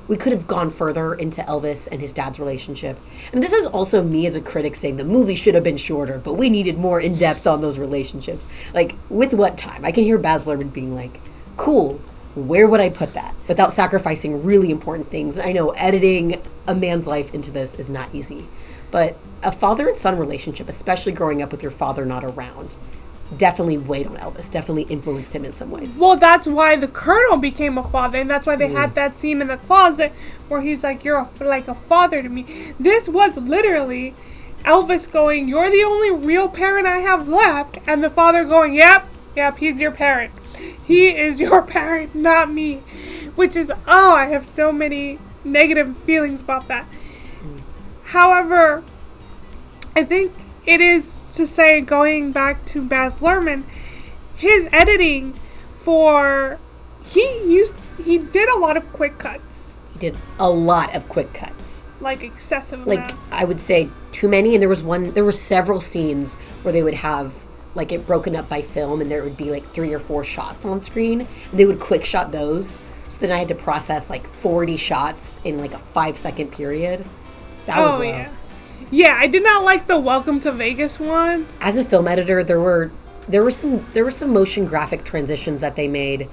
we could have gone further into Elvis and his dad's relationship. And this is also me as a critic saying the movie should have been shorter, but we needed more in-depth on those relationships. Like, with what time? I can hear Baz Luhrmann being like, cool, where would I put that? Without sacrificing really important things. I know editing a man's life into this is not easy. But a father and son relationship, especially growing up with your father not around, definitely weighed on Elvis, definitely influenced him in some ways. Well, that's why the Colonel became a father, and that's why they had that scene in the closet where he's like, you're like a father to me. This was literally Elvis going, you're the only real parent I have left, and the father going, yep, he's your parent. He is your parent, not me. Which is, I have so many negative feelings about that. However, I think it is to say, going back to Baz Luhrmann, his editing he did a lot of quick cuts. He did a lot of quick cuts. Like excessive like amounts. I would say too many, and there were several scenes where they would have like it broken up by film, and there would be like 3 or 4 shots on screen, and they would quick shot those. So then I had to process like 40 shots in like a 5-second period. That was wild. Yeah, I did not like the Welcome to Vegas one. As a film editor, there were some motion graphic transitions that they made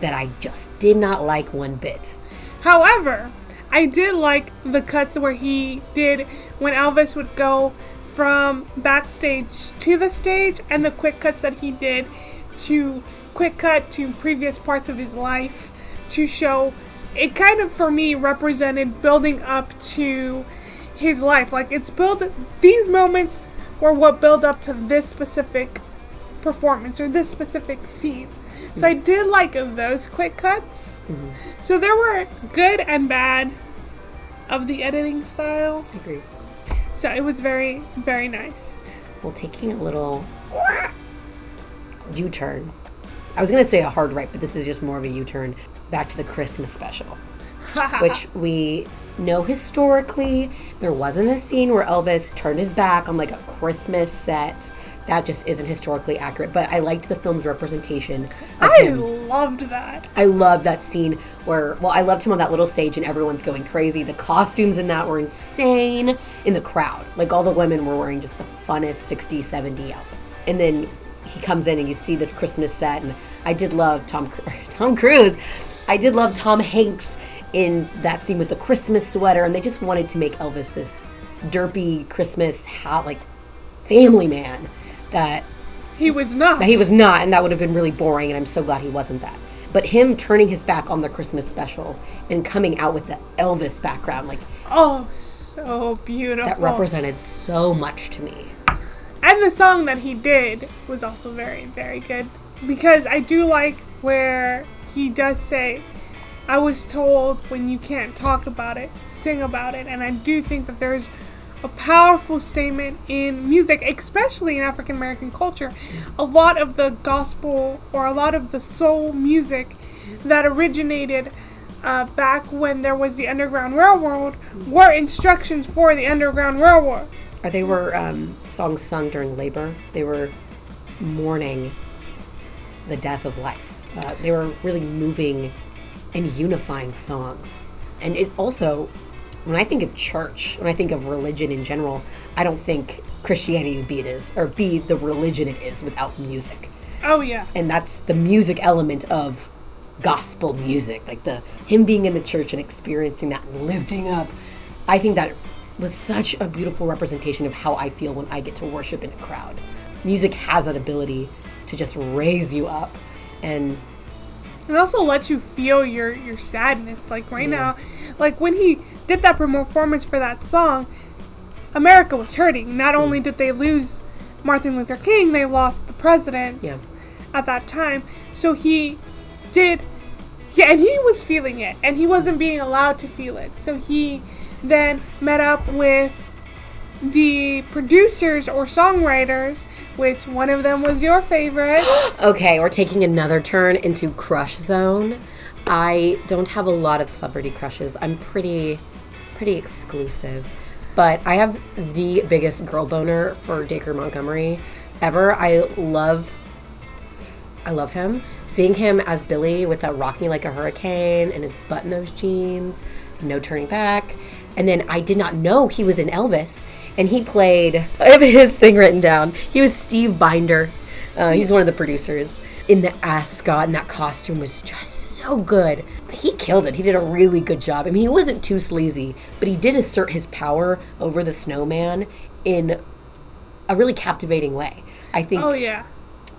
that I just did not like one bit. However, I did like the cuts where he did when Elvis would go from backstage to the stage, and the quick cuts that he did to quick cut to previous parts of his life to show it kind of, for me, represented building up to his life. Like, these moments were what build up to this specific performance or this specific scene. So I did like those quick cuts. So there were good and bad of the editing style. Agree. So it was very, very nice. Well, taking a little U-turn. I was going to say a hard right, but this is just more of a U-turn back to the Christmas special, which we know historically there wasn't a scene where Elvis turned his back on like a Christmas set. That just isn't historically accurate, but I liked the film's representation of him. I loved that. I loved that scene where, well, I loved him on that little stage and everyone's going crazy. The costumes in that were insane in the crowd. Like all the women were wearing just the funnest 60s, 70s outfits. And then he comes in and you see this Christmas set, and I did love Tom Cruise. I did love Tom Hanks in that scene with the Christmas sweater, and they just wanted to make Elvis this derpy Christmas like family man that he was not. And that would have been really boring, and I'm so glad he wasn't that. But him turning his back on the Christmas special and coming out with the Elvis background, like, oh, so beautiful. That represented so much to me. And the song that he did was also very, very good, because I do like where he does say, I was told when you can't talk about it, sing about it. And I do think that there's a powerful statement in music, especially in African American culture. A lot of the gospel or a lot of the soul music that originated back when there was the Underground Railroad were instructions for the Underground Railroad. They were songs sung during labor. They were mourning the death of life. They were really moving and unifying songs. And it also, when I think of church, when I think of religion in general, I don't think Christianity would be the religion it is without music. Oh, yeah. And that's the music element of gospel music, like him being in the church and experiencing that and lifting up. I think that was such a beautiful representation of how I feel when I get to worship in a crowd. Music has that ability to just raise you up, and it also lets you feel your sadness. Like right now, like when he did that performance for that song, America was hurting. Not only did they lose Martin Luther King, they lost the president at that time. So he did, and he was feeling it, and he wasn't being allowed to feel it. So he then met up with the producers or songwriters, which one of them was your favorite. Okay, we're taking another turn into crush zone. I don't have a lot of celebrity crushes. I'm pretty exclusive. But I have the biggest girl boner for Dacre Montgomery ever. I love him. Seeing him as Billy with that Rock Me Like a Hurricane and his button-nose jeans, no turning back. And then I did not know he was in Elvis. And he played, I have his thing written down. He was Steve Binder. He's one of the producers. In the ascot, and that costume was just so good. But he killed it. He did a really good job. I mean, he wasn't too sleazy, but he did assert his power over the snowman in a really captivating way. I think. Oh, yeah.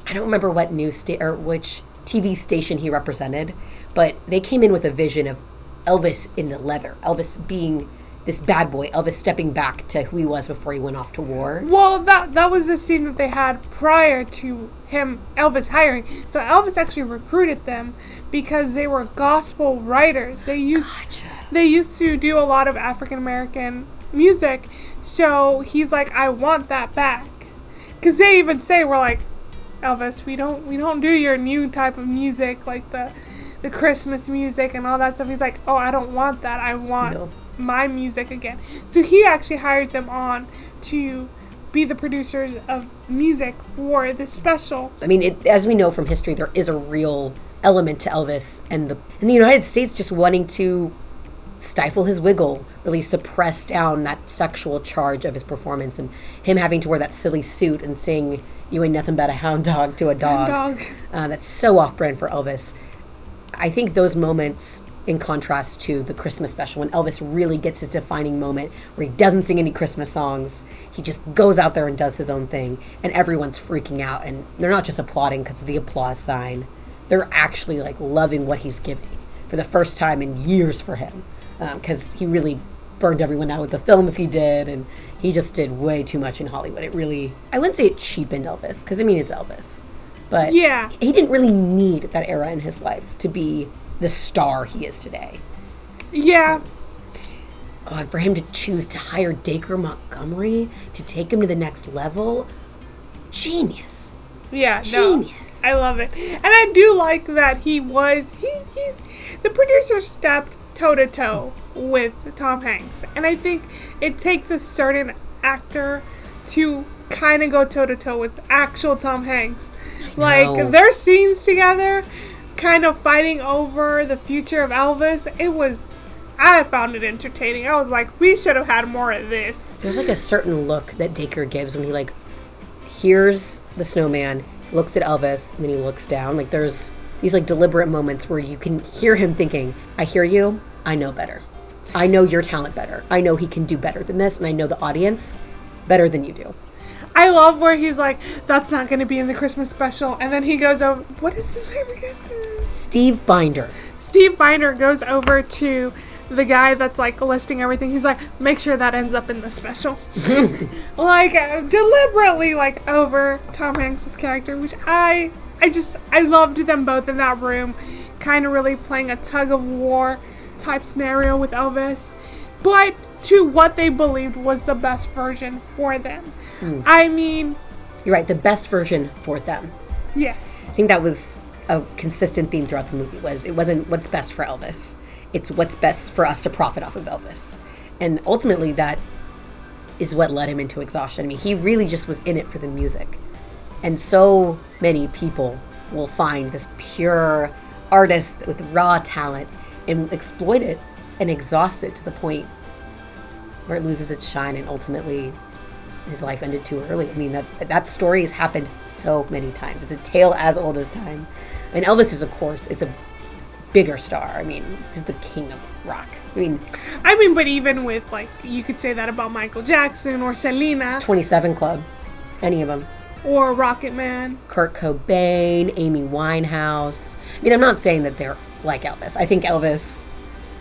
I don't remember what which TV station he represented, but they came in with a vision of Elvis in the leather. Elvis being this bad boy, Elvis stepping back to who he was before he went off to war. Well, that was the scene that they had prior to Elvis hiring. So Elvis actually recruited them because they were gospel writers. They used to do a lot of African American music. So he's like, I want that back. Because they even say, we're like, Elvis, we don't do your new type of music, like the Christmas music and all that stuff. He's like, oh, I don't want that. I want my music again. So he actually hired them on to be the producers of music for this special. I mean, as we know from history, there is a real element to Elvis and the United States just wanting to stifle his wiggle, really suppress down that sexual charge of his performance, and him having to wear that silly suit and sing "You Ain't Nothing But a Hound Dog" to a dog. That's so off-brand for Elvis. I think those moments, in contrast to the Christmas special, when Elvis really gets his defining moment where he doesn't sing any Christmas songs, he just goes out there and does his own thing, and everyone's freaking out, and they're not just applauding because of the applause sign. They're actually like loving what he's giving for the first time in years for him, because he really burned everyone out with the films he did, and he just did way too much in Hollywood. It really, I wouldn't say it cheapened Elvis, because I mean, it's Elvis. But Yeah. he didn't really need that era in his life to be the star he is today. Yeah. Oh, and for him to choose to hire Dacre Montgomery to take him to the next level, genius. Yeah, Genius. no, I love it. And I do like that he's the producer stepped toe to toe with Tom Hanks. And I think it takes a certain actor to kind of go toe to toe with actual Tom Hanks. Like their scenes together, kind of fighting over the future of Elvis, I found it entertaining. I was like, we should have had more of this. There's like a certain look that Dacre gives when he like hears the snowman, looks at Elvis, and then he looks down. Like there's these like deliberate moments where you can hear him thinking, I hear you, I know better. I know your talent better. I know he can do better than this, and I know the audience better than you do. I love where he's like, that's not going to be in the Christmas special. And then he goes over, what is his name again? Steve Binder. Steve Binder goes over to the guy that's like listing everything. He's like, make sure that ends up in the special. Like deliberately like over Tom Hanks' character, which I loved them both in that room, kind of really playing a tug of war type scenario with Elvis, but to what they believed was the best version for them. I mean, you're right, the best version for them. Yes. I think that was a consistent theme throughout the movie. It wasn't what's best for Elvis. It's what's best for us to profit off of Elvis. And ultimately that is what led him into exhaustion. I mean, he really just was in it for the music. And so many people will find this pure artist with raw talent and exploit it and exhaust it to the point where it loses its shine and ultimately his life ended too early. I mean, that story has happened so many times. It's a tale as old as time. And Elvis is, of course, it's a bigger star. I mean, he's the king of rock. I mean, but even with, like, you could say that about Michael Jackson or Selena. 27 Club. Any of them. Or Rocket Man. Kurt Cobain, Amy Winehouse. I mean, I'm not saying that they're like Elvis. I think Elvis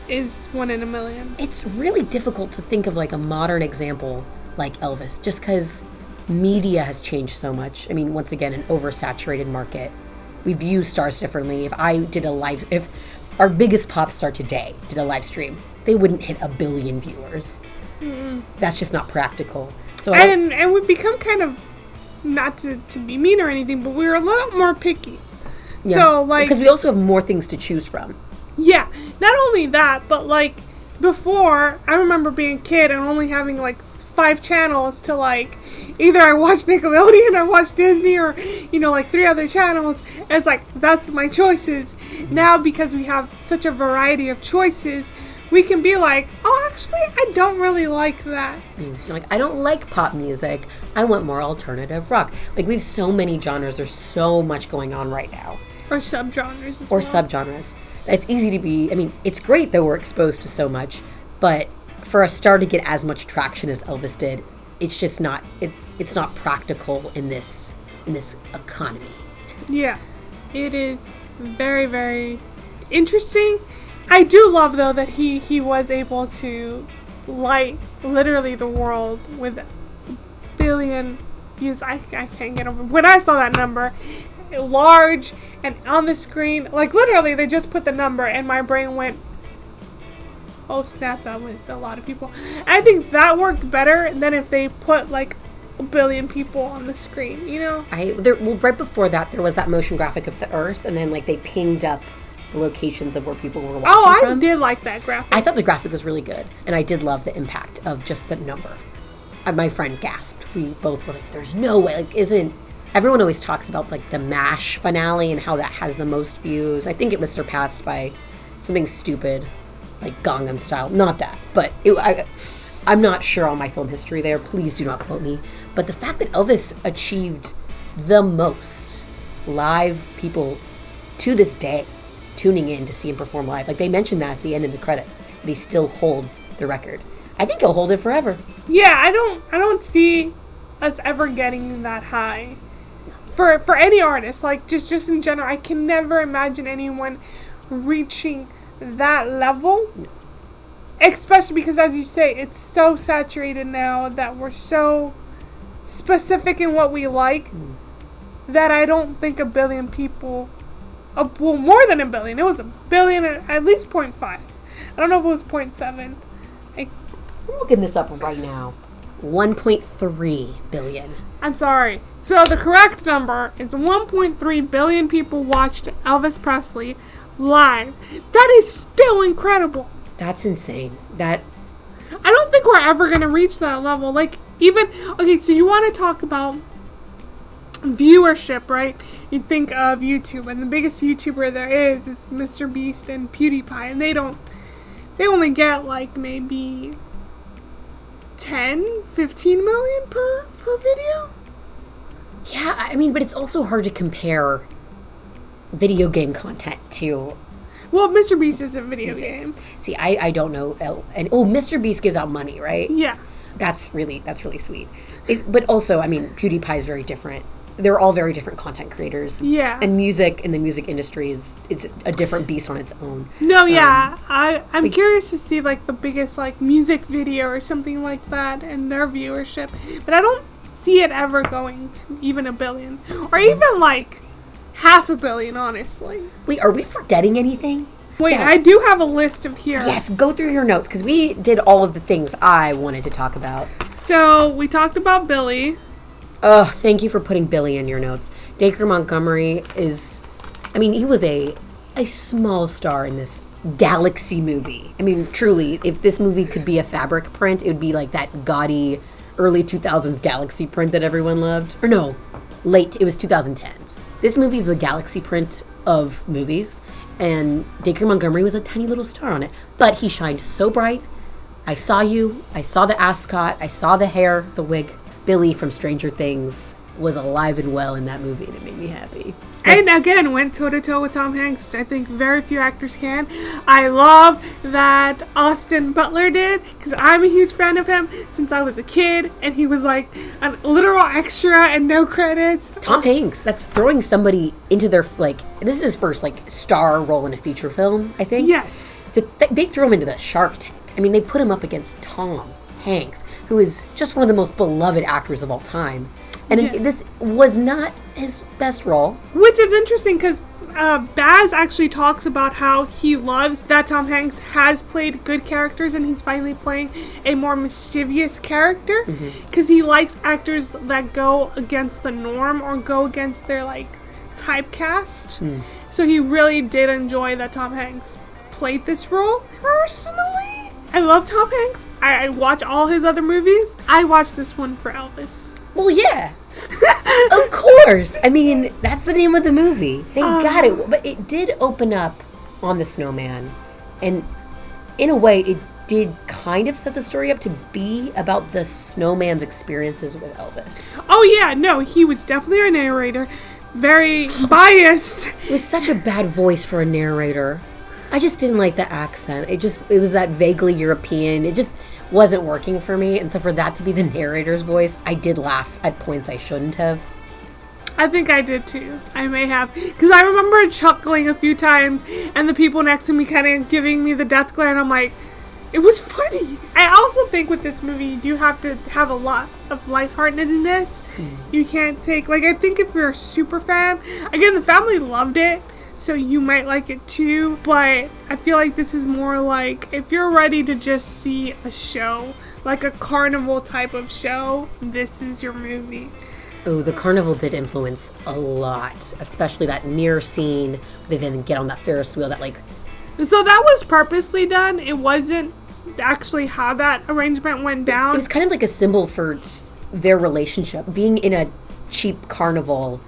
is one in a million. It's really difficult to think of, like, a modern example like Elvis, just because media has changed so much. I mean, once again, an oversaturated market. We view stars differently. If our biggest pop star today did a live stream, they wouldn't hit 1 billion viewers. Mm-mm. That's just not practical. So and we've become kind of, not to be mean or anything, but we're a little more picky. Yeah, so like, because we also have more things to choose from. Yeah, not only that, but like before, I remember being a kid and only having like 5 channels to, like, either I watch Nickelodeon or watch Disney or, like 3 other channels. And it's like, that's my choices. Now, because we have such a variety of choices, we can be like, oh, actually, I don't really like that. Like, I don't like pop music. I want more alternative rock. Like, we have so many genres. There's so much going on right now. Or subgenres as Or well. subgenres. It's easy to be, I mean, it's great that we're exposed to so much, but for a star to get as much traction as Elvis did, it's just not, it's not practical in this economy. Yeah, it is very, very interesting. I do love, though, that he was able to light literally the world with 1 billion views. I can't get over. When I saw that number, large and on the screen, like literally they just put the number and my brain went, oh snap, that was a lot of people. And I think that worked better than if they put like 1 billion people on the screen, right before that, there was that motion graphic of the Earth, and then like they pinged up the locations of where people were watching from. I did like that graphic. I thought the graphic was really good, and I did love the impact of just the number. My friend gasped. We both were like, there's no way, like, everyone always talks about like the MASH finale and how that has the most views. I think it was surpassed by something stupid like Gangnam Style. Not that, but I'm not sure on my film history there. Please do not quote me. But the fact that Elvis achieved the most live people to this day tuning in to see him perform live. Like, they mentioned that at the end of the credits, that he still holds the record. I think he'll hold it forever. Yeah, I don't see us ever getting that high for any artist. Like, just in general, I can never imagine anyone reaching that level. No. Especially because, as you say, it's so saturated now that we're so specific in what we like that I don't think a billion people, well, more than a billion. It was a billion, at least 0.5. I don't know if it was 0.7. I'm looking this up right now. 1.3 billion. I'm sorry. So the correct number is 1.3 billion people watched Elvis Presley live. That is still incredible. That's insane. I don't think we're ever going to reach that level. Like, even, okay, so you want to talk about viewership, right? You think of YouTube, and the biggest YouTuber there is Mr. Beast and PewDiePie, and they only get like maybe 10, 15 million per video. Yeah, I mean, but it's also hard to compare video game content to... Well, Mr. Beast is a video game. See, I don't know. Mr. Beast gives out money, right? Yeah. That's really sweet. But also, I mean, PewDiePie is very different. They're all very different content creators. Yeah. And music in the music industry it's a different beast on its own. No, yeah. I'm curious to see like the biggest like music video or something like that and their viewership. But I don't see it ever going to even a billion. Or even like 500 million, honestly. Wait, are we forgetting anything? Wait, I do have a list of here. Yes, go through your notes, because we did all of the things I wanted to talk about. So, we talked about Billy. Oh, thank you for putting Billy in your notes. Dacre Montgomery he was a small star in this galaxy movie. I mean, truly, if this movie could be a fabric print, it would be like that gaudy early 2000s galaxy print that everyone loved. Or no, it was 2010s. This movie is the galaxy print of movies, and Dacre Montgomery was a tiny little star on it. But he shined so bright. I saw you. I saw the ascot. I saw the hair, the wig. Billy from Stranger Things was alive and well in that movie, and it made me happy. And again, went toe-to-toe with Tom Hanks, which I think very few actors can. I love that Austin Butler did, because I'm a huge fan of him since I was a kid, and he was like a literal extra and no credits. Tom Hanks, that's throwing somebody into their, this is his first, star role in a feature film, I think. Yes. So they threw him into the Shark Tank. I mean, they put him up against Tom Hanks, who is just one of the most beloved actors of all time. And this was not his best role. Which is interesting because Baz actually talks about how he loves that Tom Hanks has played good characters and he's finally playing a more mischievous character. Because he likes actors that go against the norm or go against their, typecast. So he really did enjoy that Tom Hanks played this role. Personally, I love Tom Hanks. I watch all his other movies. I watched this one for Elvis. Well, yeah. Of course. I mean, that's the name of the movie. They got it. But it did open up on the snowman. And in a way, it did kind of set the story up to be about the snowman's experiences with Elvis. Oh, yeah. No, he was definitely a narrator. Very biased. It was such a bad voice for a narrator. I just didn't like the accent. It was that vaguely European. It just wasn't working for me. And so for that to be the narrator's voice, I did laugh at points I shouldn't have. I think I did too. I may have. Because I remember chuckling a few times and the people next to me kind of giving me the death glare. And I'm like, it was funny. I also think with this movie, you do have to have a lot of lightheartedness. You can't take, I think if you're a super fan, again, the family loved it. So you might like it too, but I feel like this is more like if you're ready to just see a show, like a carnival type of show, this is your movie. Oh, the carnival did influence a lot, especially that mirror scene. They then get on that Ferris wheel So that was purposely done. It wasn't actually how that arrangement went down. It was kind of like a symbol for their relationship, being in a cheap carnival.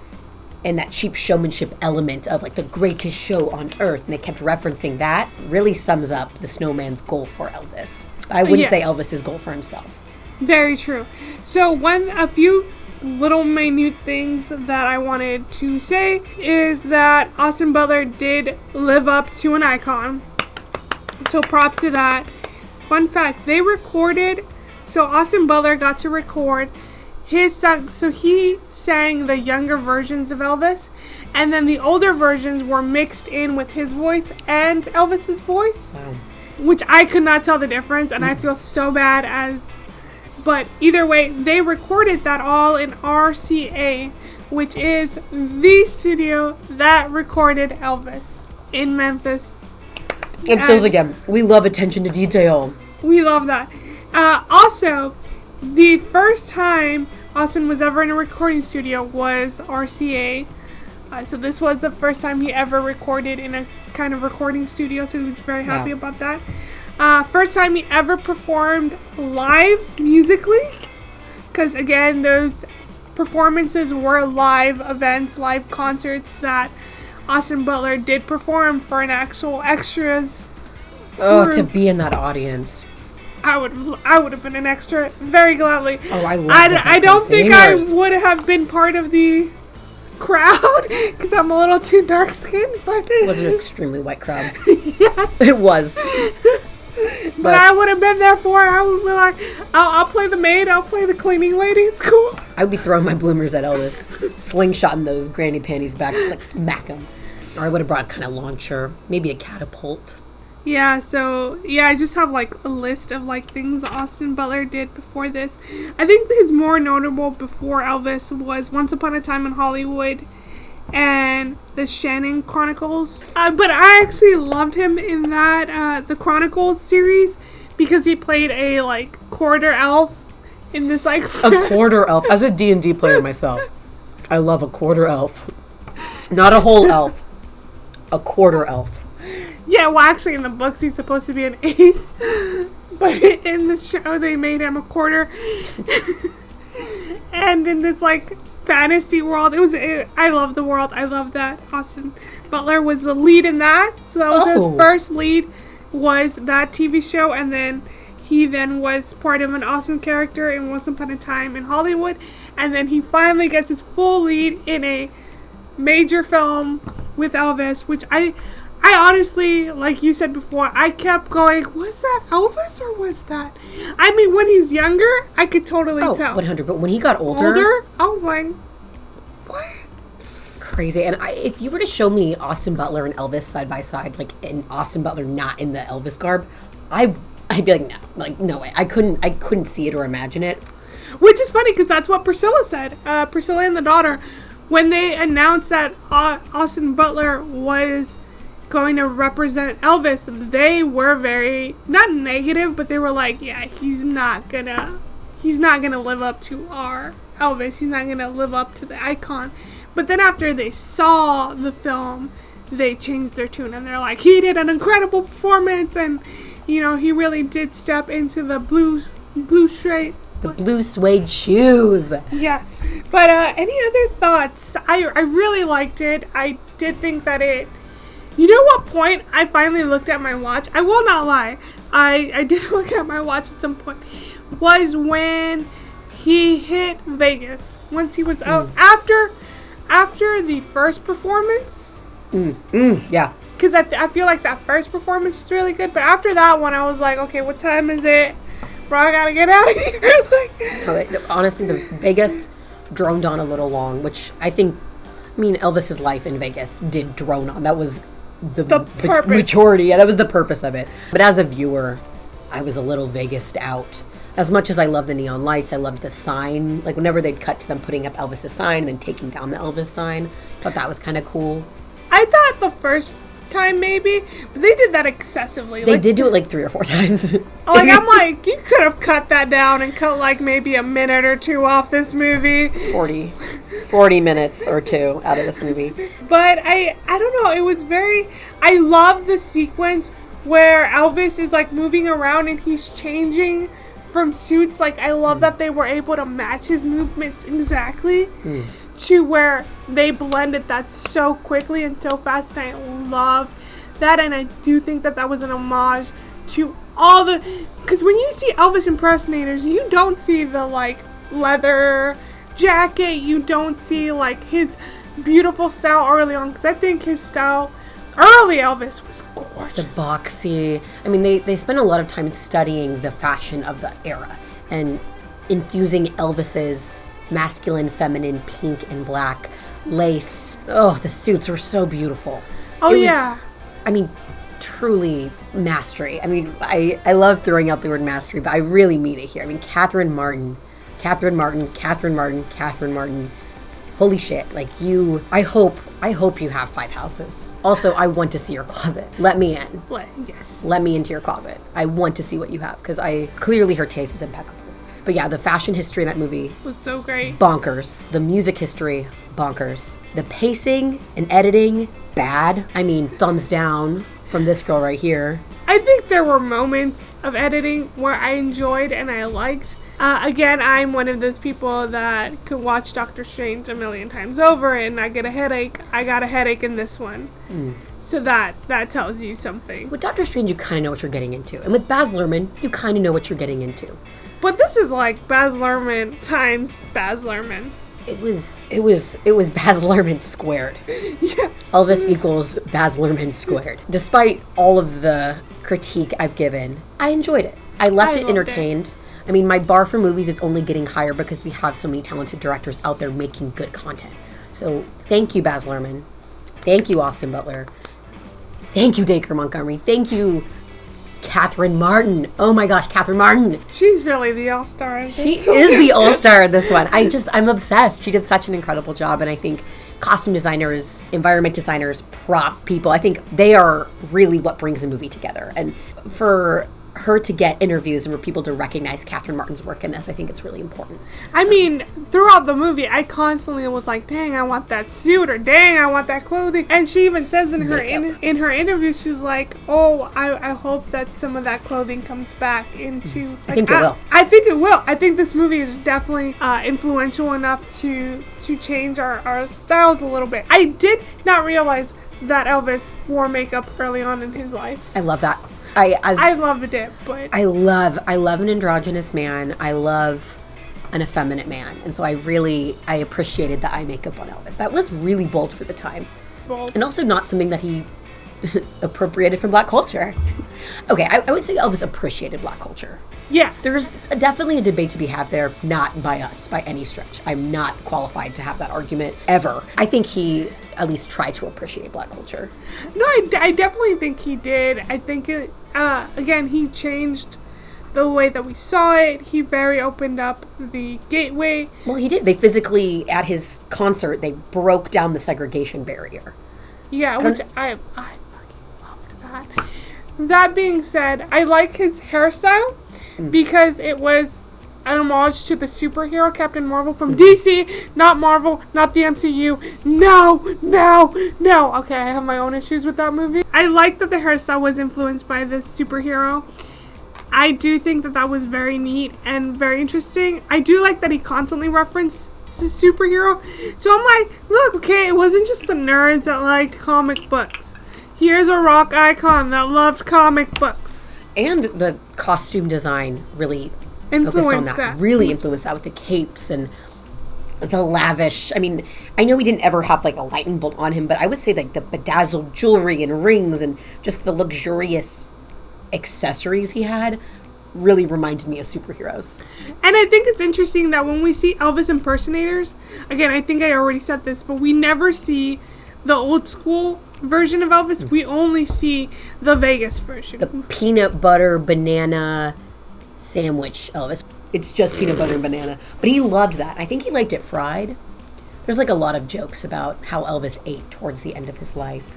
And that cheap showmanship element of the greatest show on earth, and they kept referencing that, really sums up the snowman's goal for Elvis. I wouldn't say Elvis's goal for himself. Very true. So a few little minute things that I wanted to say is that Austin Butler did live up to an icon. So props to that. Fun fact, so Austin Butler got to record his song, so he sang the younger versions of Elvis, and then the older versions were mixed in with his voice and Elvis's voice, which I could not tell the difference, and I feel so bad but either way, they recorded that all in RCA, which is the studio that recorded Elvis in Memphis. And chills again. We love attention to detail. We love that. Also, the first time Austin was ever in a recording studio was RCA. So this was the first time he ever recorded in a kind of recording studio, so he was very happy about that. First time he ever performed live musically, because again, those performances were live events, live concerts that Austin Butler did perform for an actual extras. Oh, to be in that audience. I would have been an extra very gladly. Oh, I love that. I don't think I would have been part of the crowd because I'm a little too dark skinned, but it was an extremely white crowd. Yes. It was. But I would have been there for it. I would be like, I'll play the maid, I'll play the cleaning lady, it's cool. I'd be throwing my bloomers at Elvis, slingshotting those granny panties back, just like smack them. Or I would have brought a kind of launcher, maybe a catapult. Yeah, so, yeah, I just have, like, a list of, like, things Austin Butler did before this. I think his more notable before Elvis was Once Upon a Time in Hollywood and the Shannon Chronicles. But I actually loved him in that, the Chronicles series, because he played a, like, quarter elf in this, like... A quarter elf. As a D&D player myself, I love a quarter elf. Not a whole elf. A quarter elf. Yeah, well, actually, in the books, he's supposed to be an eighth. But in the show, they made him a quarter. And in this, like, fantasy world, I love the world. I love that Austin Butler was the lead in that. So that was his first lead, was that TV show. And then he then was part of an awesome character in Once Upon a Time in Hollywood. And then he finally gets his full lead in a major film with Elvis, which I honestly, like you said before, I kept going, was that Elvis or was that? I mean, when he's younger, I could totally tell. 100. But when he got older, I was like, what? Crazy. And if you were to show me Austin Butler and Elvis side by side, like, and Austin Butler not in the Elvis garb, I'd be like, no, like, no way. I couldn't see it or imagine it. Which is funny because that's what Priscilla said. Priscilla and the daughter, when they announced that Austin Butler was going to represent Elvis, they were very, not negative, but they were like, yeah, he's not gonna live up to our Elvis. He's not gonna live up to the icon. But then after they saw the film, they changed their tune and they're like, he did an incredible performance, and you know, he really did step into the blue suede. The blue suede shoes. Yes. But any other thoughts? I really liked it. I did think that it... You know what point I finally looked at my watch? I will not lie. I did look at my watch at some point. Was when he hit Vegas. Once he was out. After the first performance. Yeah. Because I feel like that first performance was really good. But after that one, I was like, okay, what time is it? Bro, I gotta get out of here. Honestly, the Vegas droned on a little long, which I mean, Elvis's life in Vegas did drone on. That was the purpose. Majority. Yeah, that was the purpose of it. But as a viewer, I was a little Vegased out. As much as I love the neon lights, I loved the sign. Like, whenever they'd cut to them putting up Elvis's sign and then taking down the Elvis sign, I thought that was kind of cool. I thought the first time maybe, but they did that excessively. They did do it like 3 or 4 times. Like, I'm like, you could have cut that down and cut like maybe a minute or 2 off this movie. 40 minutes or 2 out of this movie. But I don't know, it was very, I love the sequence where Elvis is like moving around and he's changing from suits. Like, I love that they were able to match his movements exactly to where they blended that so quickly and so fast, and I loved that. And I do think that that was an homage to all the, because when you see Elvis impersonators, you don't see the like leather jacket, you don't see like his beautiful style early on, because I think his style early Elvis was gorgeous. The boxy. I mean, they spent a lot of time studying the fashion of the era and infusing Elvis's masculine, feminine, pink and black lace. Oh, the suits were so beautiful. Oh, yeah. I mean, truly mastery. I mean, I love throwing out the word mastery, but I really mean it here. I mean, Catherine Martin. holy shit, like I hope you have 5 houses. Also, I want to see your closet. Let me in. Yes. Let me into your closet. I want to see what you have, because clearly her taste is impeccable. But yeah, the fashion history in that movie was so great. Bonkers. The music history, bonkers. The pacing and editing, bad. I mean, thumbs down from this girl right here. I think there were moments of editing where I enjoyed and I liked. Again, I'm one of those people that could watch Doctor Strange a million times over and not get a headache. I got a headache in this one. So that tells you something. With Doctor Strange, you kind of know what you're getting into. And with Baz Luhrmann, you kind of know what you're getting into. But this is like Baz Luhrmann times Baz Luhrmann. It was Baz Luhrmann squared. Yes. Elvis equals Baz Luhrmann squared. Despite all of the critique I've given, I enjoyed it. I left it entertained. I mean, my bar for movies is only getting higher because we have so many talented directors out there making good content. So thank you, Baz Luhrmann. Thank you, Austin Butler. Thank you, Dacre Montgomery. Thank you, Catherine Martin. Oh my gosh, Catherine Martin. She's really the all-star of this. She is the all-star of this one. I'm obsessed. She did such an incredible job, and I think costume designers, environment designers, prop people, I think they are really what brings a movie together. And for her to get interviews and for people to recognize Catherine Martin's work in this, I think it's really important. I mean, throughout the movie, I constantly was like, dang, I want that suit, or dang, I want that clothing. And she even says in her in her interview, she's like, oh, I hope that some of that clothing comes back into... Like, I think it will. I think it will. I think this movie is definitely influential enough to change our styles a little bit. I did not realize that Elvis wore makeup early on in his life. I love that. I loved it, but I love an androgynous man. I love an effeminate man, and so I appreciated the eye makeup on Elvis. That was really bold for the time, and also not something that he appropriated from Black culture. Okay, I would say Elvis appreciated Black culture. Yeah, there's definitely a debate to be had there, not by us by any stretch. I'm not qualified to have that argument ever. I think he at least tried to appreciate Black culture. No, I definitely think he did. I think it. Again, he changed the way that we saw it. He very opened up the gateway. Well, he did. They physically, at his concert, they broke down the segregation barrier. Yeah, which I fucking loved that. That being said, I like his hairstyle because it was an homage to the superhero Captain Marvel from DC, not Marvel, not the MCU. No. Okay, I have my own issues with that movie. I like that the hairstyle was influenced by this superhero. I do think that was very neat and very interesting. I do like that he constantly referenced the superhero. So I'm like, look, okay, it wasn't just the nerds that liked comic books. Here's a rock icon that loved comic books. And the costume design really influenced that. Really influenced that with the capes and the lavish. I mean, I know he didn't ever have like a lightning bolt on him, but I would say like the bedazzled jewelry and rings and just the luxurious accessories he had really reminded me of superheroes. And I think it's interesting that when we see Elvis impersonators, again, I think I already said this, but we never see the old school version of Elvis. We only see the Vegas version. The peanut butter banana sandwich Elvis. It's just peanut butter and banana. But he loved that. I think he liked it fried. There's like a lot of jokes about how Elvis ate towards the end of his life.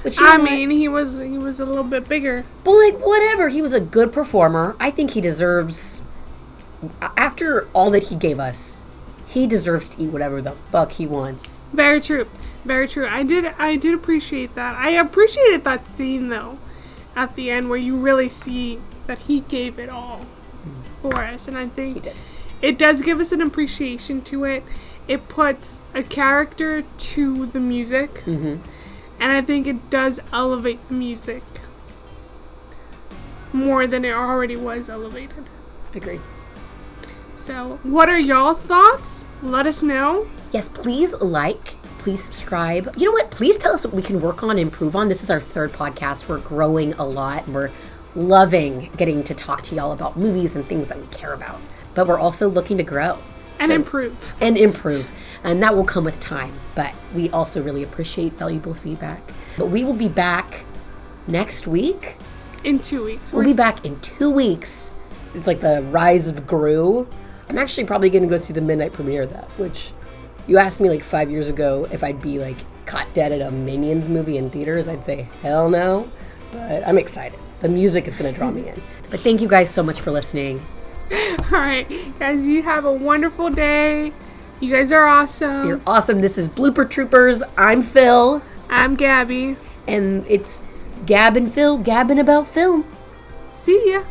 Which I mean, he was a little bit bigger. But like whatever, he was a good performer. I think he deserves, after all that he gave us, he deserves to eat whatever the fuck he wants. Very true. Very true. I did appreciate that. I appreciated that scene though at the end where you really see that he gave it all for us, and I think it does give us an appreciation to it. It puts a character to the music, and I think it does elevate the music more than it already was elevated. Agreed. So, what are y'all's thoughts? Let us know. Yes, please please subscribe. You know what? Please tell us what we can work on and improve on. This is our 3rd podcast. We're growing a lot, and we're loving getting to talk to y'all about movies and things that we care about. But we're also looking to grow. And improve. And that will come with time. But we also really appreciate valuable feedback. But we will be back next week. In 2 weeks. We'll be back in 2 weeks. It's like the rise of Gru. I'm actually probably going to go see the midnight premiere of that, which You asked me like 5 years ago if I'd be like caught dead at a Minions movie in theaters. I'd say hell no, but I'm excited. The music is going to draw me in. But thank you guys so much for listening. All right, guys, you have a wonderful day. You guys are awesome. You're awesome. This is Blooper Troopers. I'm Phil. I'm Gabby. And it's Gab and Phil gabbing about film. See ya.